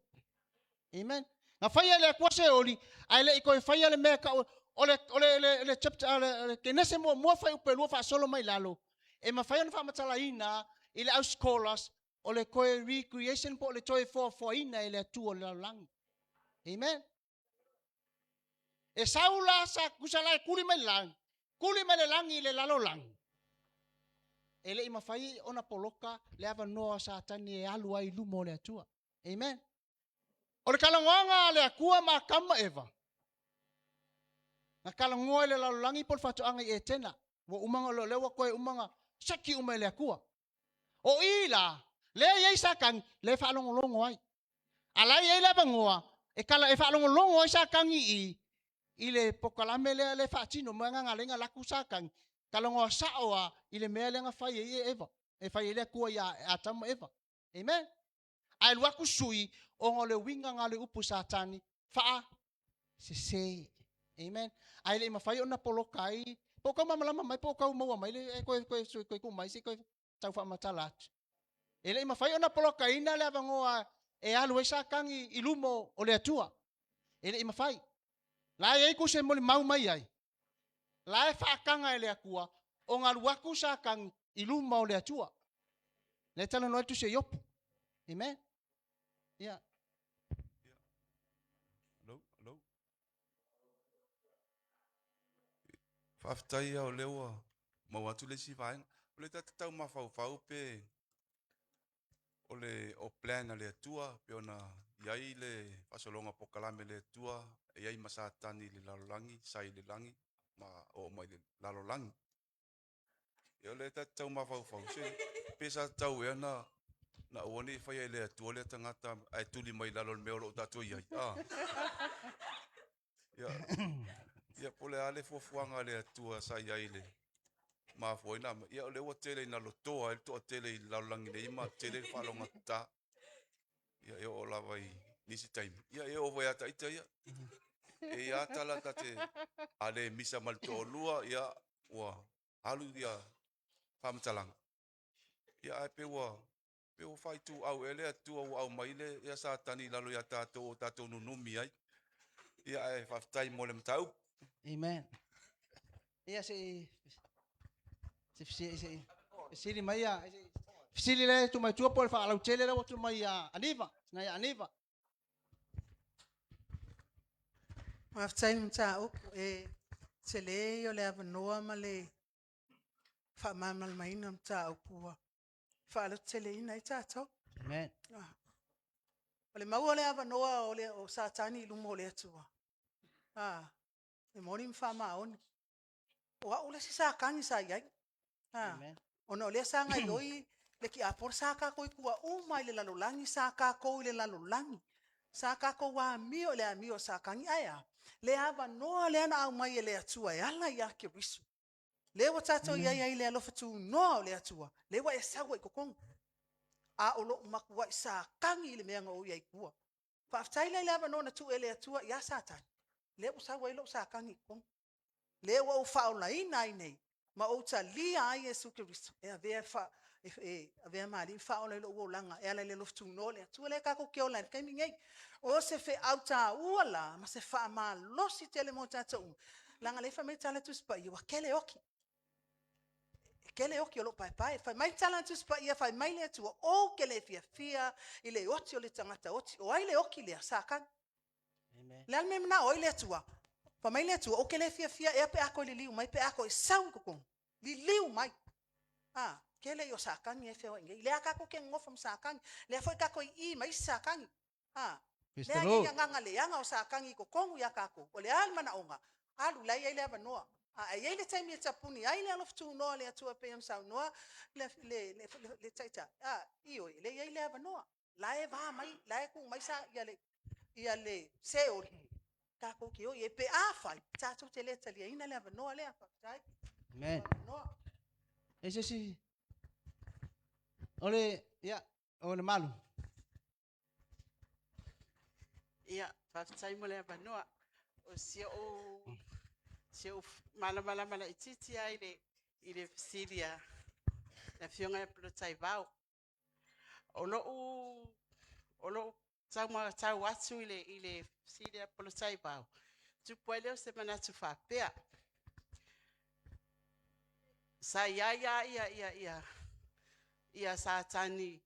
Amen. Na fai ele akua seoli. Ele iko fai ele meka ole chapter ole kenese mo fai upelu fa solo mai lalo. E ma fai fa matala ina ile aus scholars ole ko recreation po le toy for ina ele atua le langi. Amen. E saula sa kusala kuli melang. Kuli melang ile lalo lang. Ele ima fai ona poloka le ava noa sa tani e alu ai lumo le atua. Amen. O le kalangoanga le akua ma kama eva. Na kalangoa le lalo langi pol fatu anga e tena. Wo umanga lo lewa koe umanga saki uma le akua. O ila le ye sakang le fa longo ai. Ala ye le bangoa e kala e fa longo ai sakangi I ile pokalame le fa tino manga ngalenga laku sakang kalangoa saoa ile mele nga fa ye eva. E fa ye le akua ya atama eva. Amen. Ai waku sui o ngole winga ngale upu satani fa se. Amen. Ai le mafai ona polokai. Poka mamalama mai poka uma mai le ko mai se ko tau fa matalat. Ele mafai ona polokai na le abangoa e alu esa kangi ilumo o le atua. Ele mafai. La ye ku se moli mau mai ai. La e fa kanga ele akua o ngalu waku sa kang ilumo o le atua. Le tala no tu se yopu. Amen. Yeah. Hello. Whaftai au lewa. Mau atu le si vaenga. Ole tatau mawhau pe. Ole o plan le atua. Pe ona iai le pasolonga pokalame le atua. Iai masatani le lalolangi. Sai le langi. Ma o mai le lalolangi. E ole tatau mawhau. Se pesa tau e ana. Na uone whai le atua le tangata. Ai tuli mai lalol meolo o tatu iai. Ia pole ale fofuanga le atua sa iai le. Ma foina ia le o tele na lotoa el to tele la langi le ima tele falonga ta. Ia e o lava I nisi time. Ia e o vai ata ita ia. E ata la tate ale misa mal to lua ia wa alu dia pamtalang. Ia ai pe o fai tu au ele atua au mai le ia sa tani lalo ia tato nunumi ai. Ia ai faftai mo le mtau. Amen. Ia se sili mai ya. Sili le tu mai tua pol fa lau tele le tu mai ya aniva. Na ya aniva. Maftai mtau e tele yo le avanoa male fa mamal maina mtau pua. Fa lo tele ina itato. Amen. Ole mau le avanoa ole o satani lumo le atua. E moni mfa maoni. Wa ole si sa kangi sa yai. Amen. Ona ole sa ngai oi le ki apor sa ka ko kua mai le lalolangi sa ka ko le lalolangi. Sa ka ko wa mio le amio sa kangi aya. Le avanoa le ana au mai le atua e ala ya ke risu. Le wa tato yai le alofa tu no le atua. Le wa esa wa kokong. A olo makua sa kangi le meanga o yai kua. Fa aftai le avanoa na tu ele atua ya satan. Le usa wa ilo sa kangi kong. Le wa u faula ina nei ma o ta lia ai Yesu Kristo e ave fa ave mari faula lo o langa e ala le loftu no le tu le ka ko ke ola ke mingai o se fe auta uala ma se fa ma lo si tele mo tata langa le fa me tala tu spa yo kele oki lo pai fa mai tala tu spa ia fa mai le tu o kele fia ile oti o le tangata oti o ai le oki le saka Amen. le alme na o ile tua pa mai le tu o ke le fia e pe ako le liu mai pe ako e sau ko li liu mai ke le yo sakan e fe ngai le aka ko ke ngofa sakan le foi ka ko I mai sakan le ai nga le anga o sakan ko kongu ya ka ko o le alma na onga alu lai ai le vanoa ai le time e tapuni ai le alof tu no le tu pe am sau no le taita io le ai le vanoa la e va mai la e ku mai sa ia le se o kako ki o ye pe afai tato te le tali ina le no le afa tai Amen. no Ese si. Ole ya ole malu. Ia, whaftai mo le wanoa. O sia o mala mala ititi ai i le fisilia na fionga e plotai vau. O lo tau atu i le fisilia plotai vau. Tupu ai leo se manatu whapea. Sa ia sa tani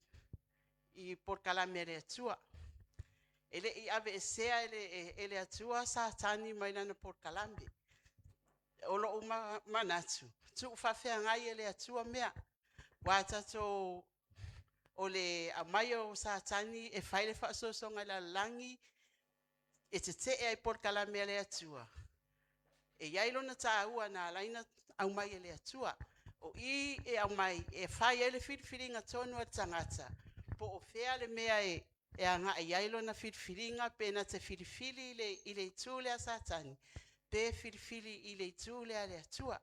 i porkalame le atua. Ele I ave e sea ele atua sa tani mai nana Port Kalambi. Olo uma manatu. Tu whawhea ngai ele atua mea. Wa tato ole a mai o sa tani e whaile whaasosonga la langi e te ai Port Kalambi ele atua. E yailo na tā ua na laina au mai ele atua. O I e au mai e whai ele whiriwhiringa tonu a tangata. Po o whea le mea e anga e yailo na whiriwhiringa pena te whiriwhiri i le tūlea sātani. Pe whiriwhiri i le tūlea le atua.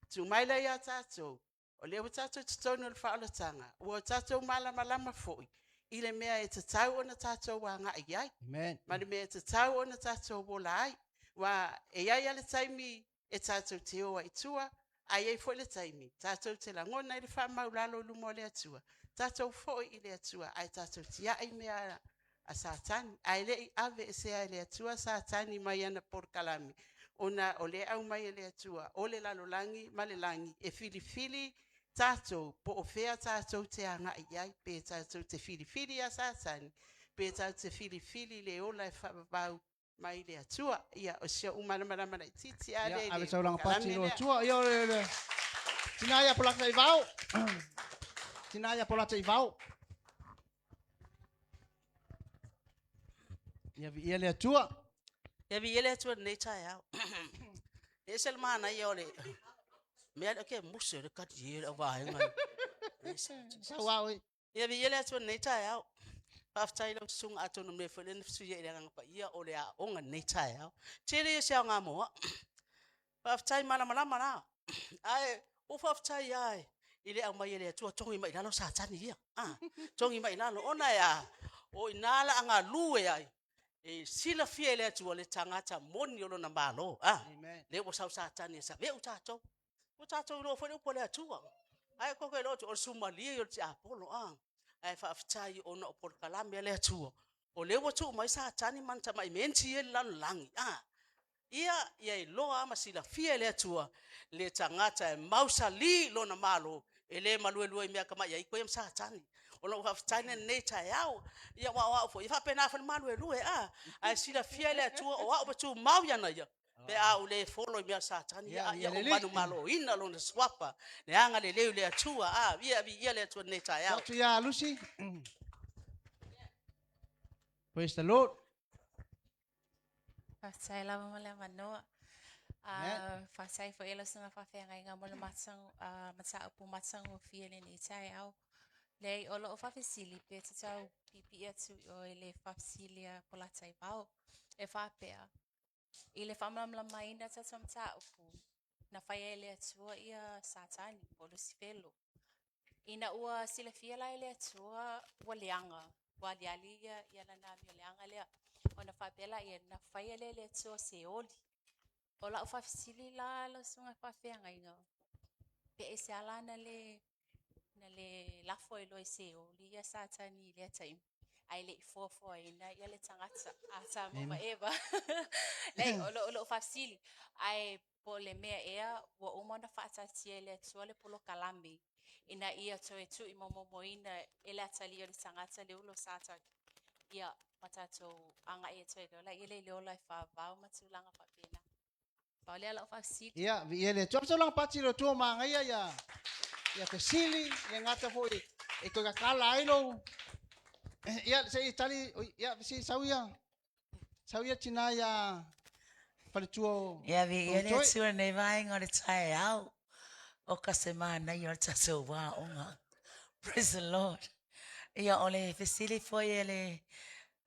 Tu mai lai a tātou. O leo tātou te tonu le whaalatanga. Ua tātou malama foi. I le mea e te tau o na tātou wa anga e iai. Amen. Ma le mea e te tau o na tātou wola ai. Wa e iai ale taimi e tātou te oa i tua. Ai ei foi le taimi. Tātou te langona i le whamaulalo lumo le atua. Tātou foi i le atua. Ai tātou tia ai mea a sātani. Ai le I ave e sea le atua sātani mai ana Port Kalami. Ona o le au mai le atua. O le lalolangi ma le langi. E fili tātou po o whea tātou te anga i ai. Pe tātou te fili a sātani. Pe tātou te fili le ola e whababau mai le atua. Ia o sia umana I titi a le. Ia, ave tau langa pati lo tua. Ia le. Tina ia polata I vau. Tina ia polata I vau. Ia vi ia le tua. Ya vi ele tu nei tai au. Esel mana yo le. Me ke musse le kat ye wa ngai. Sa wau. Ya vi ele tu nei tai au. After lo sung ato no me felen su ye le ngapa ia o le a onga nei tai au. Tere se nga mo. After mana. Ai o after ai. Ile au mai ele tu tongi mai lalo sa tani ia. Tongi mai lalo ona ya. O inala anga lue ai. E sila fia le atu le tangata moni o na malo Amen. le o sa tani sa ve o tato lo foi o le atu ai ko ke lo o sumali o ti apolo ai fa aftai o no por Kalami le atu o le o tu mai sa tani man ta mai menti e la langi ia I lo ama sila fia le atu le tangata e mausali lo na malo ele malue me ka mai ai ko em sa tani o lo aftai nei tai au ia wa fo ia pena fa malue ai sila fia le atu o tu mau ya na ia pe au le folo me sa tani ia o manu malo ina lo na swapa le anga le atu ia le atu nei tai au Tu ia Lucy. Praise the Lord. Fasai lava mala manoa. Amen. Fasai fo ela sanga fa fe ngai ngamo matsang matsa upu matsang o fiele ni tai au. Le olo o fa fesili pe tau pipi atu o ele fa fesilia pola tai pau. E fa pea. Ile fa mamla mai na tsa mtsa upu. Na fa ele atu ia satani polo sifelo. Ina ua sila fiela ele atu wa lianga. Wa lialia ia na mi lianga le. Ona fa pela ia na fa ele atu se oli. Ola fa fisili la lo sunga fa fe ngai ngo. Pe ese ala na le la foi lo ese o li ya satani le time. Ai le fo ina ya le tangata ata mama eva. Le olo fa fisili ai po le mea ea wa uma na fa tsatie le tsole polo Kalambi. Ina ia to etu I momo ina ele atali o le tangata le ulo satani. Ia matato anga e to le ile le ola fa va matulanga fa pena. Olha lá o facito. Ia vi ia le tua. Sa langa pati lo tua manga ia. Ia ke sili ia ngata foi. E ko ka kala ai lo. Ia se Itali ia si sauia. Sauia Tina ia para tuo. Ia vi ele tu nei vai ngore tai au. O ka semana ia tsa wa onga. Praise the Lord. Ia ole fesili foi ele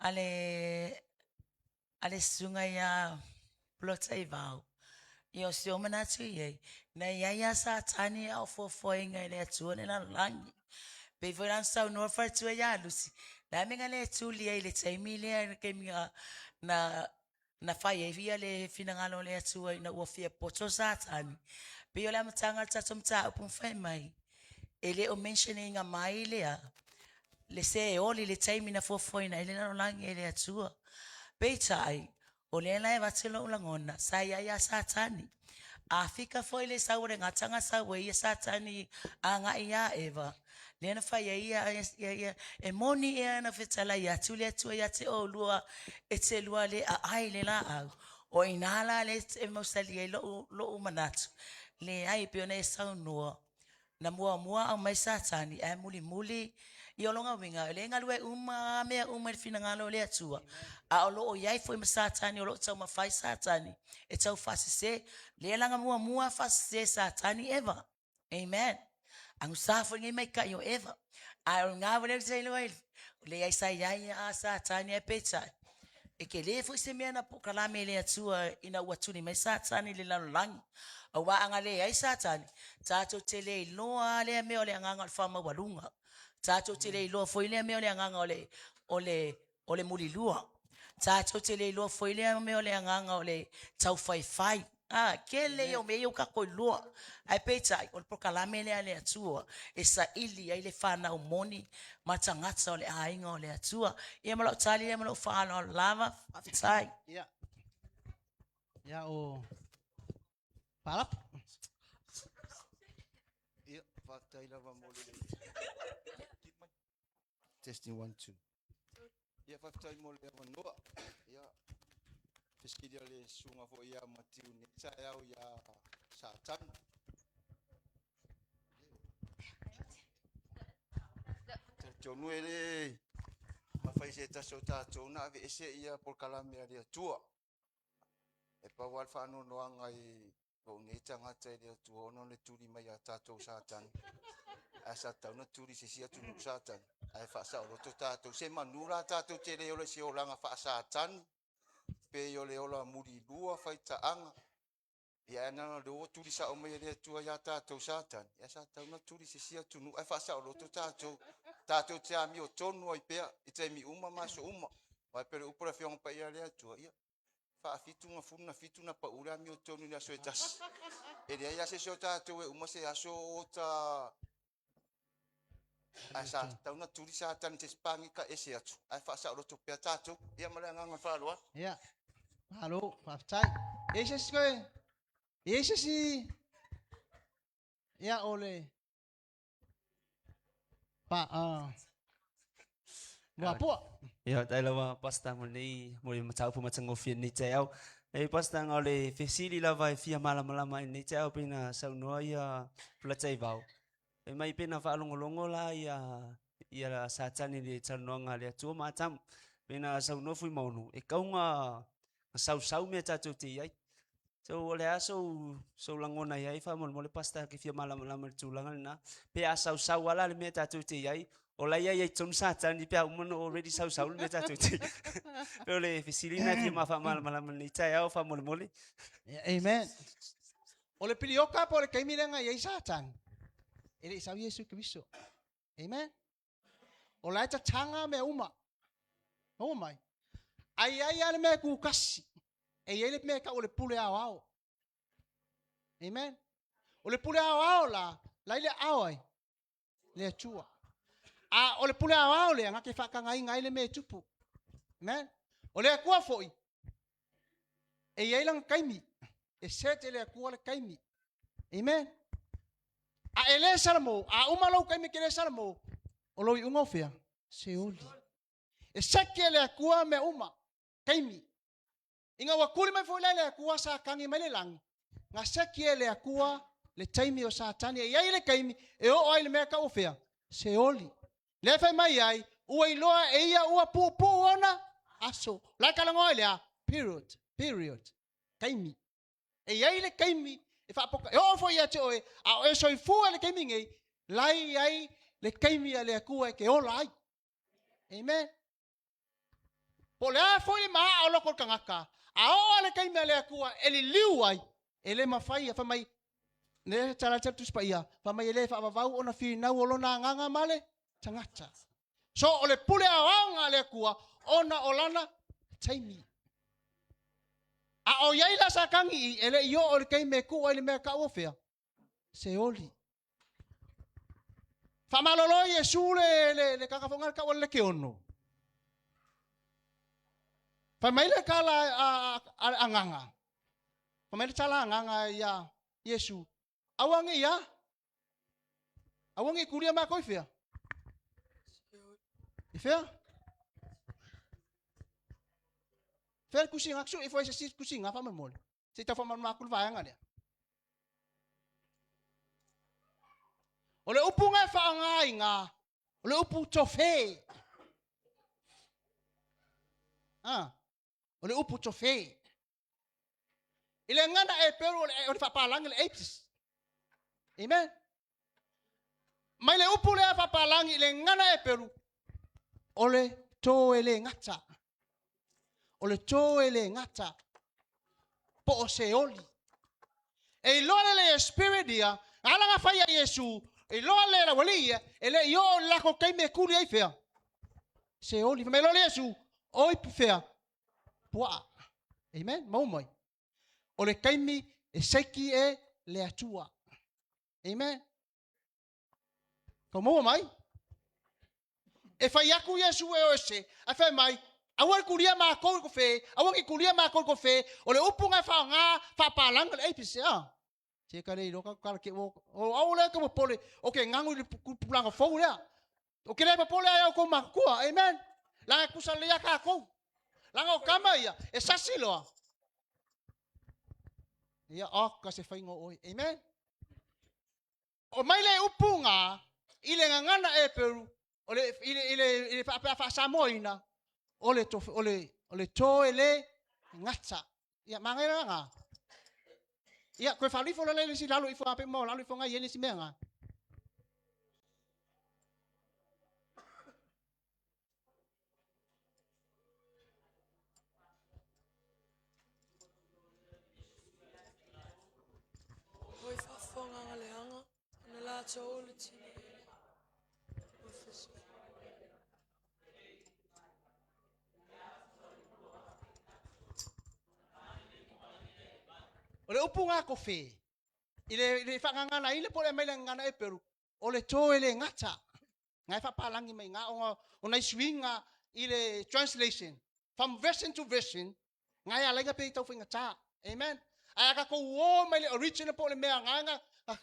ale sunga ia plotai vau. Ia o sio mana tu ye. Na ia sa tani au fo inga le tu ne la langi. Pe voran sa no fa tu ia lusi. La minga le tu li le taimi le ke minga na fa ye via le finangalo le tu na o fia poto sa tani. Pe yo la matanga tsa tsomtsa upun fa mai. Ele o mentioning a mai le se oli le taimi na fo ina ele na langi le tu. Pe tai o le la va tselo langona sa ia satani Afrika foi le saure ngatanga sa we ia satani anga ia eva Le na fai ia e moni e na fetala ia tu le tu ia te o lua e te lua le a ai le la au. O inala le e mausali e lo manatu. Le ai pe ona e sau noa. Na mua au mai satani e muli i olonga winga le ngalue mea le fina ngalo le atua. A olo o iai foi masatani o lo tau mawhai satani. E tau fasise le langa mua fasise satani eva. Amen. Ang usafo ngai mai ka yo eva. A nga wale se lo le ai sai ai a satani e peta. E ke le foi se mea na pokalame le atua ina watuni mai satani le lalangi. A wa anga le ai satani. Tato te le loa le me o le anga fama walunga. Tato te le loa foi le me o le anga o le mulilua. Tato te le loa foi le me o le anga o le tau fai. Ah, ke le o me yo ka ko loa. Ai peta o le pokalame le ale atua. E sa ili ai le fana o moni matangata o le ainga o le atua. Ia malo tali ia malo fana o lava fatai. Ya. Ya o. Palap. Ya, fatai lava mole. Testing 1 2. Ya fatai mole lava noa. Ya. Fiskidia le sunga fo ya matiu ni sa ya satan. Tonu ele mafai se taso tato na ve ese ia por kalame ali tua. E pa wal fa no anga i o ni tanga te le tua no le turi mai a tato satan. A satan no turi se sia tunu satan. Ai fa sa o to tato se manura tato te le ole se o langa fa satan. Pe yo le ola muri dua fai ta anga. Ya na do turi sa o mai le tua ya tato satan. Ya satan no turi se sia tunu ai fa sa o to tato. Tato te ami o tonu ai pea i te mi uma maso uma. Vai pere upura fiong pa ia lea tua ia. Fa fitu nga funa fitu na pa ura mi o tonu ni aso e tas. E rea ia se so tato e uma se aso o ta... Asa tau na turi sa tani te spangi ka ese atu. Ai fa sa roto pea tato. Ia male nganga whalua. Ya. Halo, fatai. Ese skoe. Ese si. Ya ole. Pa Wapo. Ya, tai lawa pasta mo ni mo matau pu matsango fi ni tau. E pasta ngole fesili lava e fia malama ni tau pina sau no ia platsai vau. E mai pina fa longo la ia satani le tsanonga le tu matam pina sau no fui maunu. E kaunga sau me tatu ti ai. So ole aso so langona ia fa mo le pasta ki fia malama tulangan na. Pe asau ala le me tatu ti ai. Ola ia tson satan di pia umono already sau le me tatu ti. Pe ole fisilina fi ma fa malama ni tai au fa mole. Amen. Ole pilioka po le kaimirenga ia satan. Ele sau Yesu Kristo. Amen. Ola ta tanga me uma. O mai. Ai ale me ku kasi. E ele me ka ole pule ao. Amen. Ole pule ao la ile ao ai. Le chua. A ole pule ao le ngake fa ka ngai le me tupu. Amen. Ole ku foi. E ele lang kaimi. E sete le ku le kaimi. Amen. A ele salmo, a umalo kaimi kele salmo. Olo i ungofia. Seoli. E seke le ku me uma. Kaimi. Inga wakuli mai foi le ku sa kangi mai le lang. Nga seke le ku le taimi o satani e ai le kaimi e o ai le me ka ofia. Seoli. Le fai mai ai ua iloa e ia ua pupu ona aso. La kalango ile period. Kaimi. E ai le kaimi e fa poka. E o foi ia te oe a e soi fu le kaimi ngai. Lai ai le kaimi ale ku e ke ola ai. Amen. Po le a foi ma o loko kangaka. A o ale kaimi ale ku e le liu ai. Ele mafai fa mai ne tala chapter pa ia. Fa mai ele fa vau ona fi na olona nganga male. Tangata. So ole pule awanga le kua ona olana taimi. A o yaila sakangi ele yo ole kai me ku ole me ka ofea. Se oli. Fa malolo Yesu le kakafonga ka ole ke ono. Fa mai le kala anganga. Fa mai le tala anganga ya Yesu. Awangi ya. Awangi kuria ma koifea. Fair? Fair kusi ngaksu if I say kusi ngapa memol. Sita fa makul vayanga dia. Ole upu nga fa ngai nga. Ole upu tofe. Ole upu tofe. Ile ngana e pero ole fa palang le apes. Amen. Mai le upu le fa palang ile ngana e peru. Ole to ele ngata. Ole to ele ngata. Po o se oli. E loa le spirit dia. Ala nga fa ya Yesu. E loa le la wali ele yo la ko kai me kuli ai fea. Se oli me lo le Yesu. Oi fea. Poa. Amen. Mau mai. Ole kai mi e seki e le atua. Amen. Ko mau mai. E fai aku Yesu e ose. A fai mai. Awan kulia ma ko fe. Awan ki kulia ma ko fe. Ole upunga fa nga fa palang le ai pisa. Che kare ro ka ke o le ko pole. Okay ngangu pulang fo le. Okay le pole ai ko ma ko. Amen. La ku sa le ka ko. La ngo kama ia. E sasilo. Ia ka se fai ngo oi. Amen. O mai le upunga ile ngana e peru. Ole ile fa samoina. Ole to ele ngata. Ia mangai nga. Ia ko fa lifo le si lalu ifo ape mo lalu ifo nga yeni si menga. Oi fa fonga ngaleanga. Nala chole chini. Ole upunga ko fe. Ile fa ngana ile pole mai ngana e peru. Ole to ele ngata. Ngai fa palangi mai nga ona swinga ile translation from version to version ngai ala ga pe tau finga cha. Amen. Aya ka ko wo mai le original pole me nga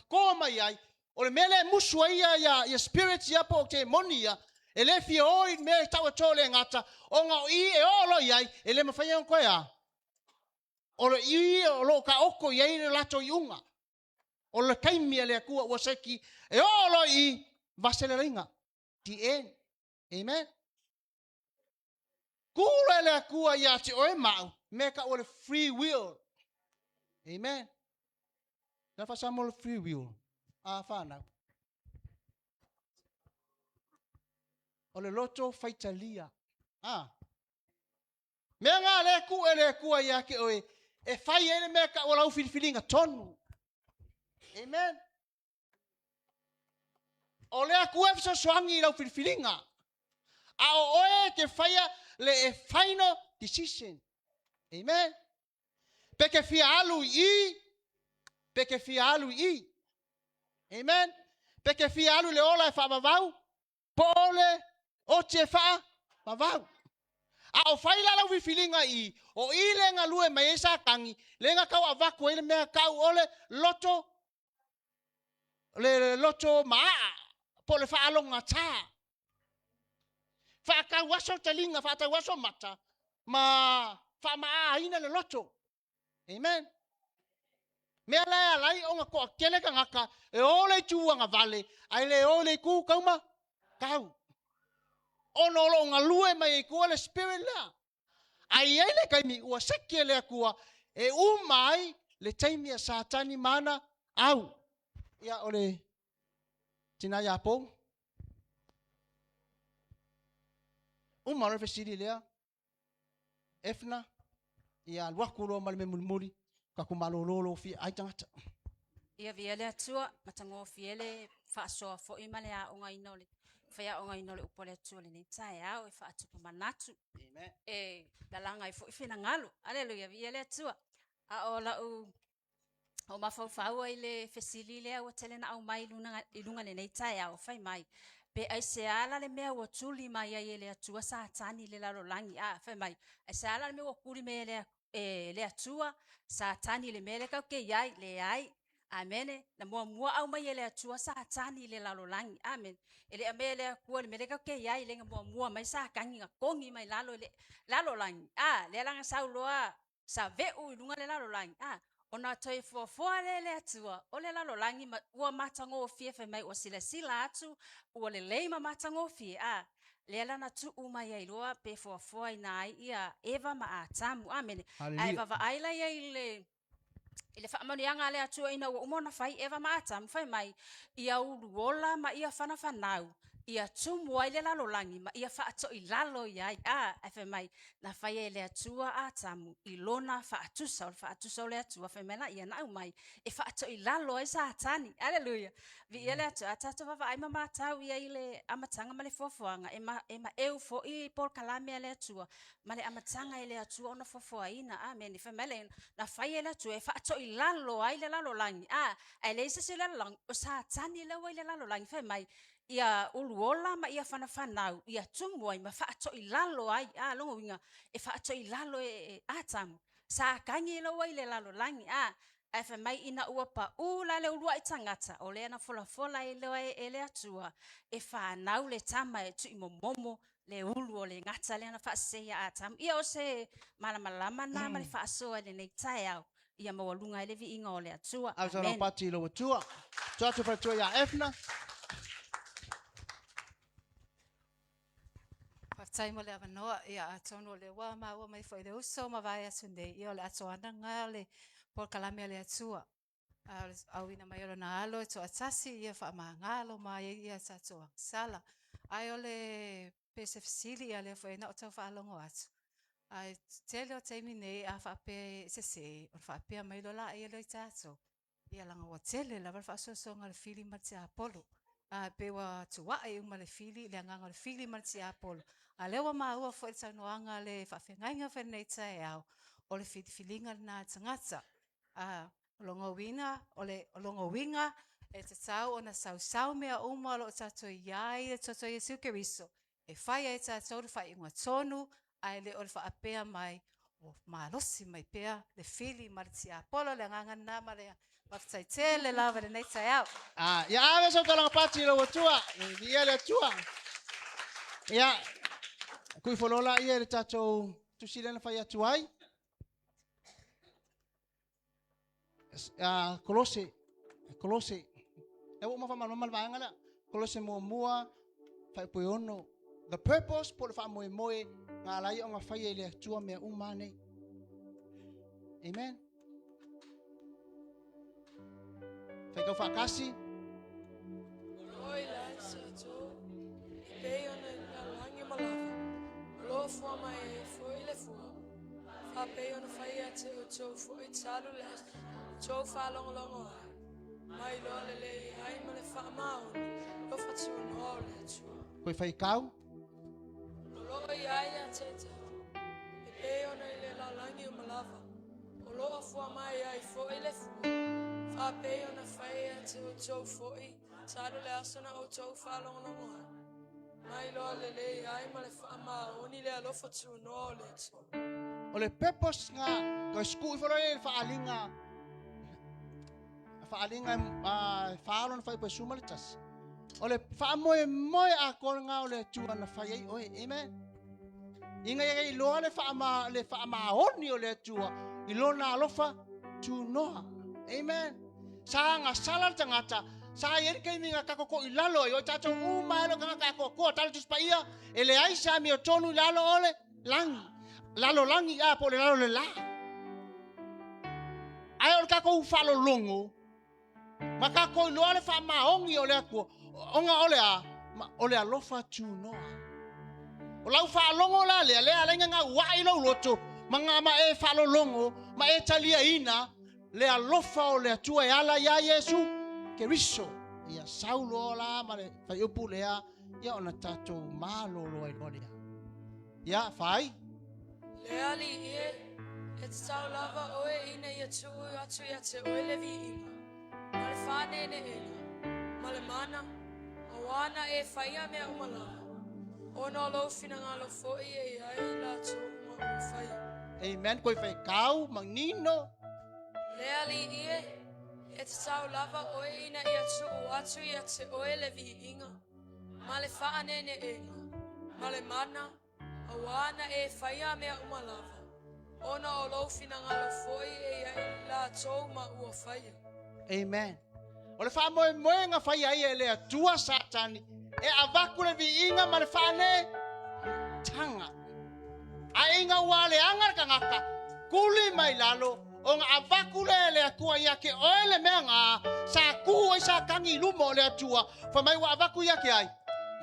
ko mai ai. Ole mele musua ya spirit ya po ke monia. Ele fi oi me tau tole ngata. Onga I e olo yai ele mafanya ko ya. Ole I lo ka oko yai le lato yunga. Ole kaimia le ku wa seki e olo I vaseleringa. The end. Amen. Kula le ku ya ti o mau me ka ole free will. Amen. Na fa samol free will. Fa na. Ole loto faitalia. Me nga le ku ya ke oe e fai ele me ka ola u filinga tonu. Amen. Ole aku e so swangi la u filinga. A oe ke faya le final decision. Amen. Peke fia alu I. Amen. Peke fia alu le ola e fa vavau. Pole o te fa vavau. A o faila la wi filinga I. O ile nga lue mai esa kangi. Le nga kau avaku ile mea kau ole loto. Le loto maa. Pole fa alonga ta. Fa ka waso telinga fa ta waso mata. Ma fa maa ina le loto. Amen. Mea lai alai o nga ko kele ka ngaka. E ole tua nga vale. Ai le ole ku kauma. Kau. Ono lo nga lue mai ku ole spirit la. Ai ele kai mi ua seki le akua. E umai le taimia satani mana au. Ia ole. Tina ya po. Umaro fe siri lea. Efna. Ia wakulo mal me mulmuri. Kakumalolo fi aitangata. Ia viele atua matango fiele fa so fo imale a onga inole. Fa onga inole upole atua le tai au e fa atu manatu. Amen. E dalanga i fo ifina ngalo. Haleluya viele atua. A ola o mafau ile fesili le o tele na au mai lunga le nei tai au fai mai. Pe ai se ala le mea o tuli mai ai le atua sa tani le lalo langi a fai mai. Ai se ala le mea o kuri me le atua sa tani le mele ka ke yai le ai Amen. Na mua au mai ele atua sa tani le lalolangi. Amen. Ele amele akua le mereka ke yai le mua mai sa kangi kongi mai lalolangi. Le langa sauloa sa veu ilunga le lalolangi. Ona toi fua le atua. O le lalolangi ua matango fie fe mai o sila atu. Ua le leima matango fie. Le lana tu umai ai loa pe fua ina ai ia Eva ma atamu. Amen. Eva va aila ia ile fa mani anga le atua ina o mona fai Eva mata fai mai ia uruola ma ia fana fanau ia tumu ai le lalolangi ma ia fa ato i lalo ia fa mai na fai ele atua atamu ilona fa atusa le atua fa mai na ia na mai e fa ato i lalo ai sa atani haleluya vi ele atua atato va ai mama tau ia ile amatanga male fofoanga ema eu fo i por kalame le atua male amatanga ele atua ona fofoaina amen fa mai na fai ele atua e fa ato i lalo ai le lalolangi ai le se le lang o sa atani le wai le lalolangi fa mai ia uluola ma ia fana fanau ia tumu ai ma fa ato i lalo ai longo winga e fa ato i lalo atamu sa kangi lo wai le lalolangi ai fa mai ina ua pa ula le ulua i tangata o le ana fola ele atua e fa nau le tama e tu i momo le ulu o le ngata le ana fa se atamu ia o se malama na ma le fa so le nei tai au ia mawalunga ele vi inga o le atua Amen. Pati lo tua. Tua pa tua ya efna. Partai mo le avanoa ia atono le wa ma wa mai foi le uso ma vai asunde ia le atoana ngale por kalame le atua au ina mai na alo to atasi ia fa ma ngalo ma ia sa to sala ai ole pesefsili ia le foi na to fa longo atu ai tele o te mine a fa pe se o fa pe mai lo la ia le tato ia langa wa tele la fa so ngal fili ma te apolo pe wa tua e uma le fili le nganga le fili ma te apolo a le wa ma ua fo tsa noanga le fa fengainga fe nei tsa au o le filinga na tangata longo winga e te tau ona sau mea uma lo tato iai e toto Yesu Keriso e fai e tato le fai inga tonu ai le o le fa apea mai o malosi mai pea le fili ma le tia apolo le nganga na ma le maftai tele lava le nei tsa au Ya ave so tolong pati lo tua. Dia le tua. Ya. Kui folola ia le tato tu sila na fai atuai. Kolose. E wo mafa mal vanga Kolose mua fai poiono. The purpose por fa moe ngalai o nga fai ele atua me umane. Amen. Fai kau fa kasi. Oi lai se tu pei ona la langi malava lo fo mai foi le fo fa pei ona fai ate o to foi tsalu les to fa long mai lo le ai ma le fa mau lo fa tu no le tu Koi fai kau. lo ai ate pei ona le la langi malava o lo fo mai ai foi le fo fa pei ona fai ate o to foi tsalu le asona o to fa long mai lo le ai ma le fa mau ni le lo fa tu no le tu O le purpose nga ko skui fo le fa alinga faalon fai pe sumalitas. O le fa moe a ko nga o le tua na fai ai oi amen. Inga ye lo le fa ma oni o le tua i lo na alofa Tunoa amen. Sanga sala tangata sa yer ke minga ka ko ilalo yo tato malo ka ko tal tus paia ele ai sa mi o tonu lalo ole langi a po le lalo le la ai o ka ko falo longo maka ko lo le fa ma ongi ole ko onga ole alofa Tunoa o lau fa longo la le nga wai lo loto manga ma e falo longo ma e talia ina le alofa o le atua e ala ya Yesu Keriso ia saulo la ma le fai upu lea ia ona tato malo lo ai lolia ia fai le ali e tau lava oe ina ia tu atu ia te oe le vi ima ma le whane ne ma le mana a wana e whaia mea umalawa ona lo fina ngalo fo e ai la tu ma whaia amen koi fai kau manino le ali e te tau lava oe ina ia tu o atu ia te oe le vi inga. Ma le whaanene e, ma le mana, awana e whaia mea umalava. Ona o laufina ngalo foi e ia la tau ma ua whaia. Amen. O le wha moe moe ngā whai ai e lea tua satani. E avaku le vi inga ma le whaane tanga. A inga ua le anga ka ngaka. Kuli mai lalo. O ngā avaku le atua ia ke oe le mea ngā. Sa kuhu ai sa kangi lumo o le atua. Wha mai ua avaku ia ke ai.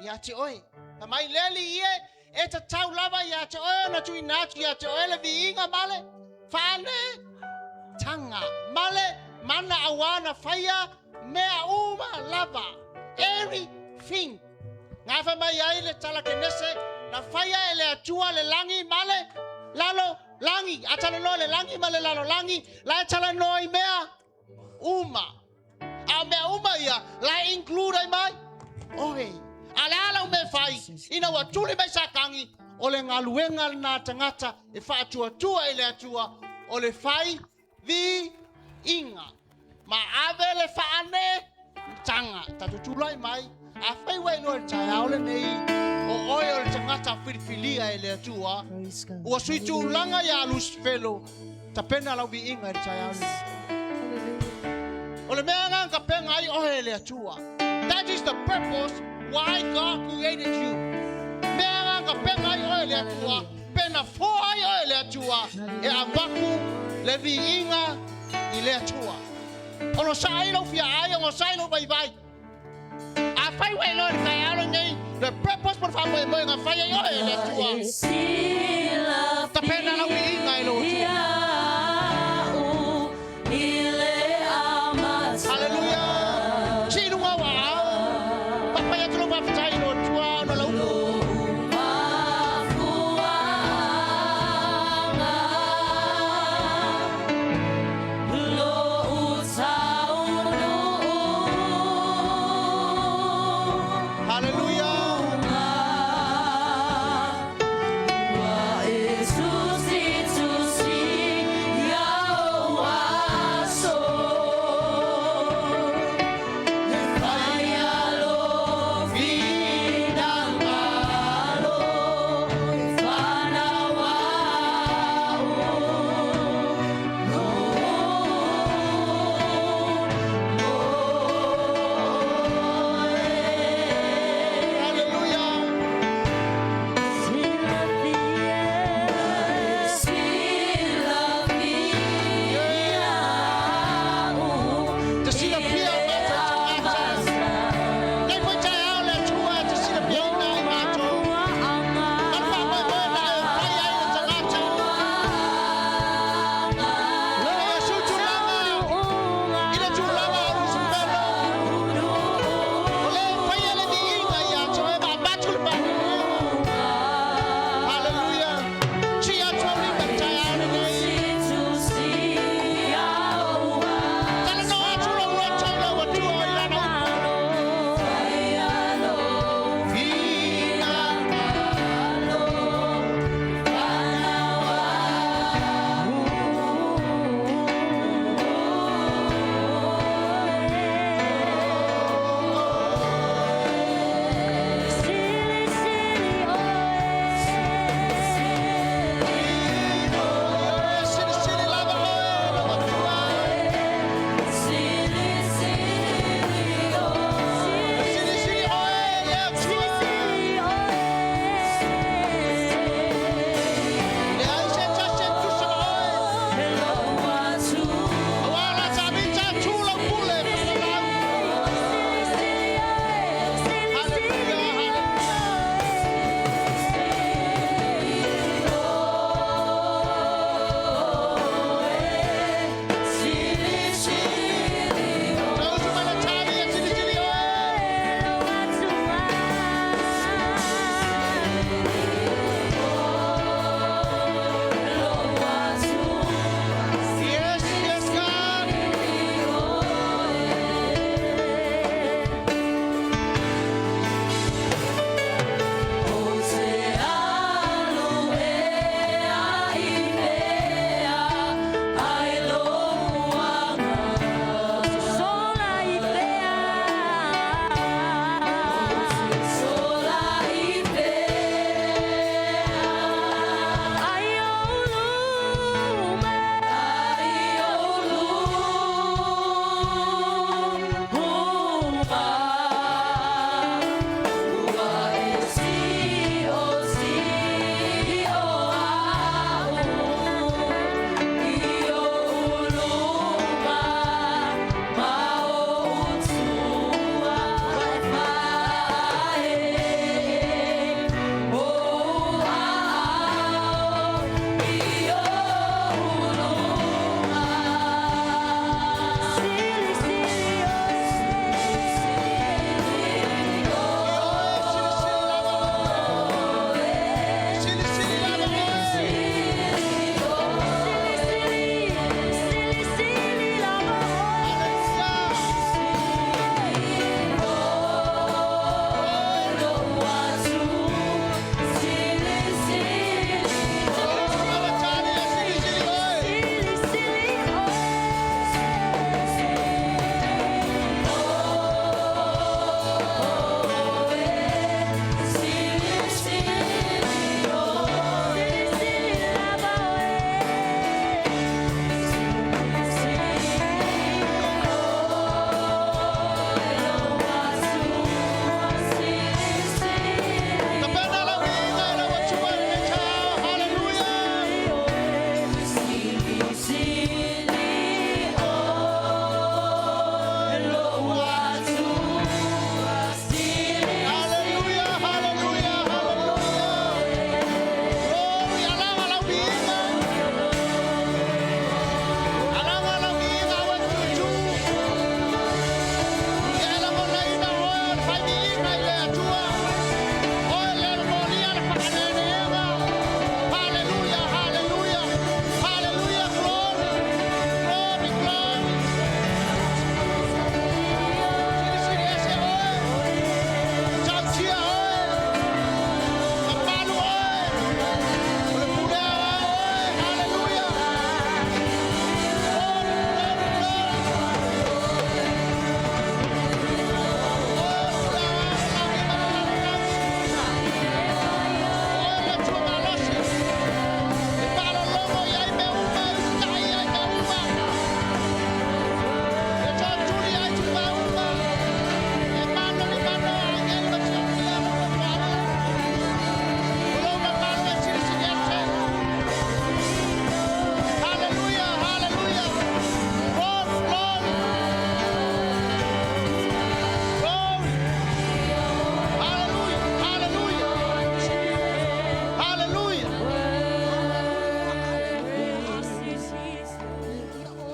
Ia te oe. Wha mai leli ie. E ta tau lava ia te oe na tui natu ia te oe le vi inga male. Whaane tanga. Male mana awana whaia. Mea uma lava. Everything. Ngā wha mai ai le tala ke nese. Na whaia e le atua le langi male. Lalo langi. Atala no le langi male lalo langi. La tala no i mea uma. A mea uma ia. La include ai mai. Oe. Ale ala ume whai. Ina wa tuli mai sa kangi. O le ngaluenga na tangata. E wha atua tua e le atua. O le whai vi inga. Ma ave le whaane tanga. Tatu tulai mai. A whai wai no le tai aole nei. O oi o le tangata whirifilia e le atua. Ua sui tūlanga ia alus felo. Ta pena lau vi inga e le tai aole. O le mea nganga penga ai ohe e le atua. That is the purpose why God created you. Mea nganga penga ai ohe e le atua. Pena fo ai ohe e le atua. E avaku le vi inga i le atua. Ono sailo fia ai, ono sailo vai vai. A fai wai no le kai alo nei. The purpose por favor e moinga fai ai oe le tua. Ta pena lau i inga i lo tua. Hallelujah. Chinu wa wa. Papa ya tulo waftai lo tua no lau. Jesus,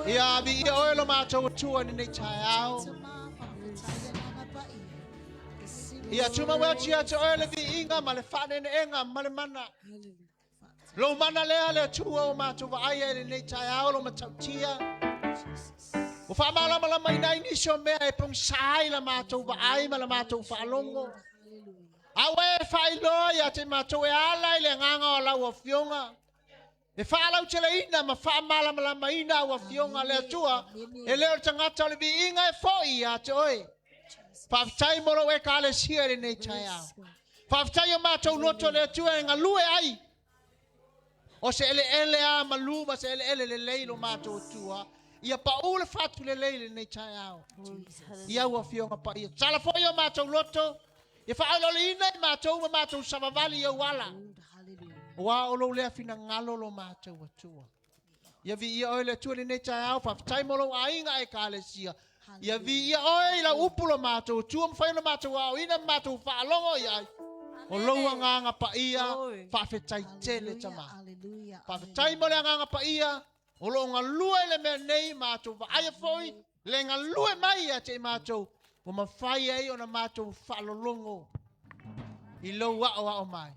Ia vi ia oe lo mātou tua ni nei tai au. Ia tuma wea tia te oe le vi inga ma le whane ne enga ma le mana. Lo mana lea le tua o mātou wa aia le nei tai au lo matau tia. O wha malama la mai nai nisio mea e pong sai la mātou wa ai ma la mātou whaalongo. Awe whai loa ia te mātou e ala i le nganga o lau o fionga. E whaalau te leina ma whaamalama la maina o fionga le atua. E leo tangata le vi inga e foi ia te oe. Whaftai moro e ka le sia le nei tai au. Whaftai o mātou loto le atua e ngā lue ai. O se ele a malu ma se ele le leilo mātou tua. Ia pa ule fatu le leile nei tai au. Ia ua fionga pa ia. Sala foi o mātou loto. Ia whaalo le ina i mātou ma mātou samavali au wala. Wa o lo le afina ngalo lo mātou atua. Ia vi ia oe le atua le nei tai au. Whaftai moro a inga e ka le sia. Ia vi ia oe i la upulo mātou atua. Mwhai na mātou au ina mātou whaalongo ia. O loua nganga pa ia. Whafetai tele tama. Whafetai mole nganga pa ia. O lo ngā lua le mea nei mātou wa aia foi. Le ngā lua mai a te mātou. O ma whai ai o na mātou whalolongo. I lo wao mai.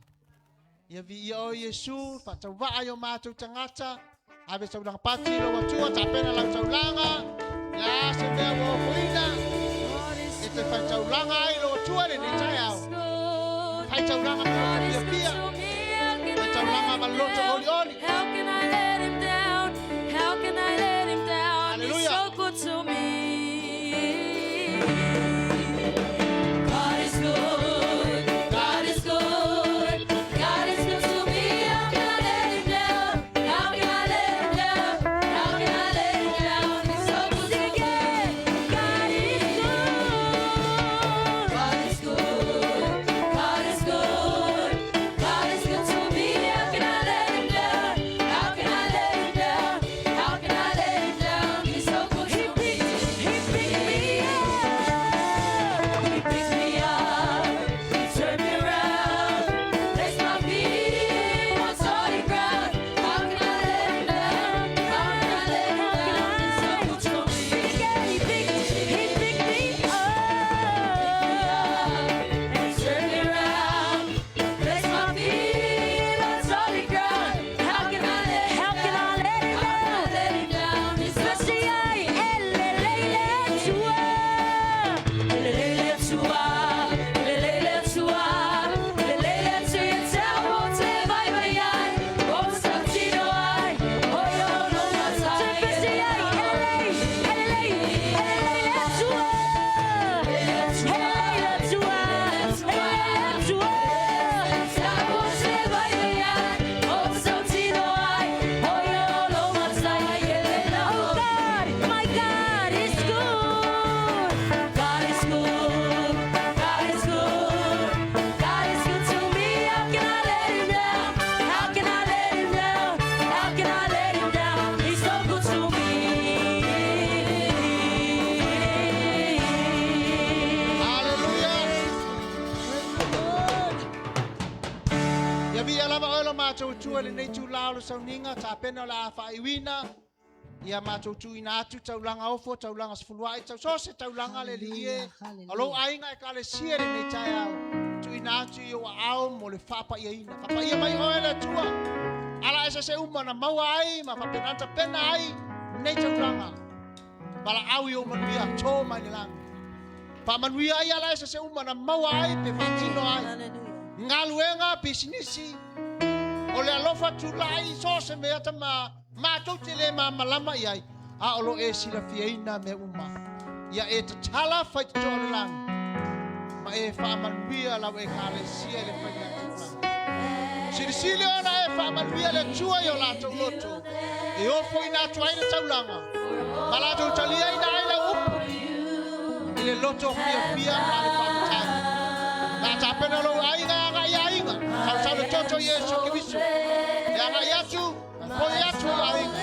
Ia vi ia o Yesu. Whatau wa o mātou tangata. Awe tau langa pati lo watua. Ta pena lau tau langa. La se mea wo huina. E te whatau langa ai lo watua le ne tai au. Hai tau langa ma pia pia. Hai tau langa ma loto oli oli. How can I let him down? How can I let him down? He's Hallelujah. so good to me. God is good. God is good. God is good to me. How can I let him down? How can I let him down? How can I let him down? He's so good to me. God is good. God is good. God is good. God is good to me. How can I let him down? How can I let him down? How can I let him down? He's so good to me. He picked me up. He picked me up. He turned me around. Placed my feet on solid ground. How can I let him down? How can I let him down? He's so good to me. He picked me up. And he turned me around. Placed my feet on solid ground. How can I let him down? How can I let him down? He's so good to me. Ia vi alama oe lo mātou tua le nei tu lao lo sauninga. Ta pena la a whaiwina. Ia mātou tu ina atu tau langa ofo. Tau langa sifuluai. Tau sose tau langa le li ie. Alo ainga e ka le sia le nei tai au. Tu ina atu i o ao mo le whapa ia ina. Whapa ia mai oe le tua. Ala esa se uma na maua ai. Ma whapenanta pena ai. Nei tau langa. Bala au i o manuia. Tō mai le langa. Pa manuia ai ala esa se uma na maua ai. Pe whatino ai. Ngaluenga bisinisi. O le alofa tulai so se mea tama mātou te le malama iai. A olo e sila fiaina me uma. Ia e tatala whai te tōle lang. Ma e whaamanuia lau e kāle sia le whai te tūlang. Sirisili ona e whaamanuia le tua i o lātou loto. E ofo i nā tuaina taulanga. Ma lātou talia i nā aina upu. I le loto fia ma le whamatai. Nā tāpena lo ainga anga i ainga. Tau tau le toto Yesu Kiriso. E anga i atu, po i atu i ainga.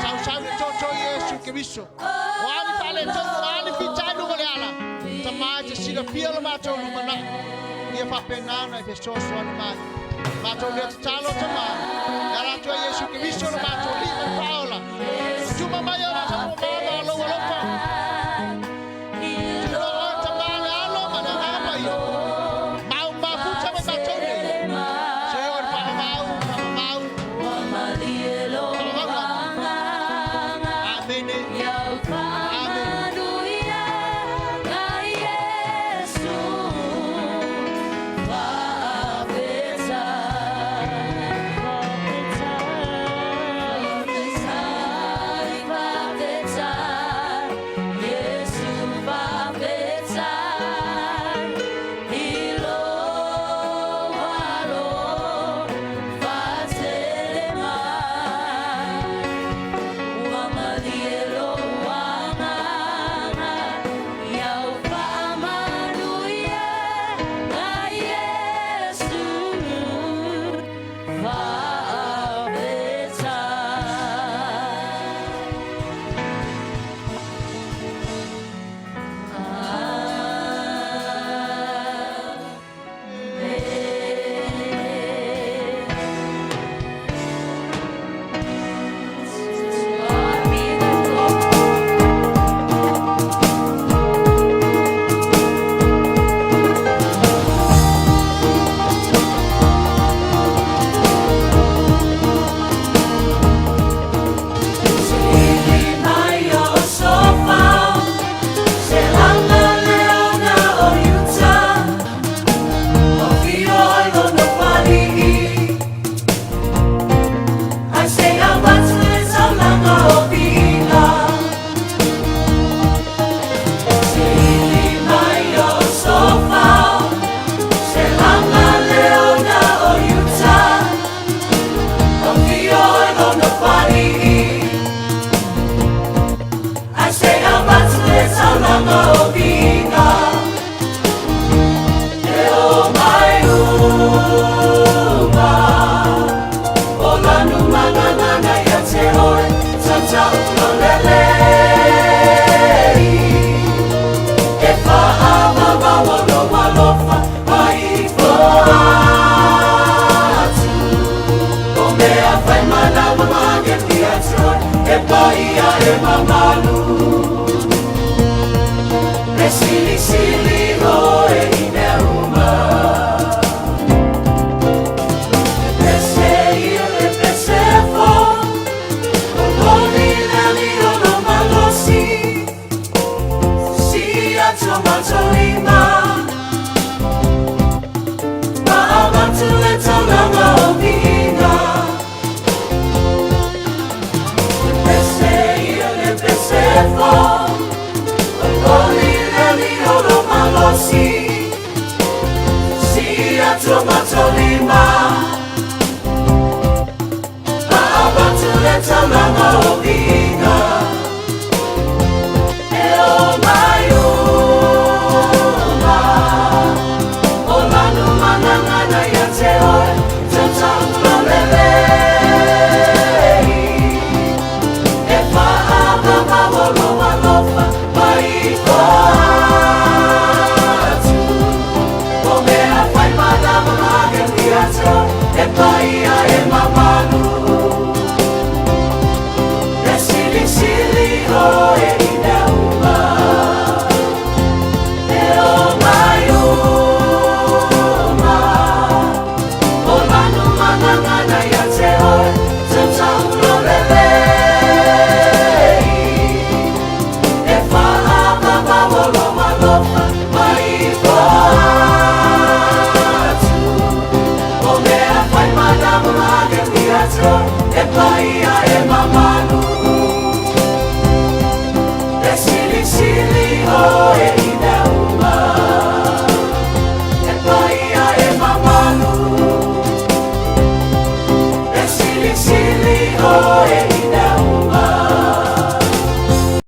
Tau tau le toto Yesu Kiriso. O ani pale toto, o ani fitai nunga le ala. Ta mai te sila pia lo mātou nunga na. Ia whapenana i pe soso ani mai. Mātou lea te talo ta mai. E ala tua Yesu Kiriso lo mātou li me paola. Tuma mai o mātou Resili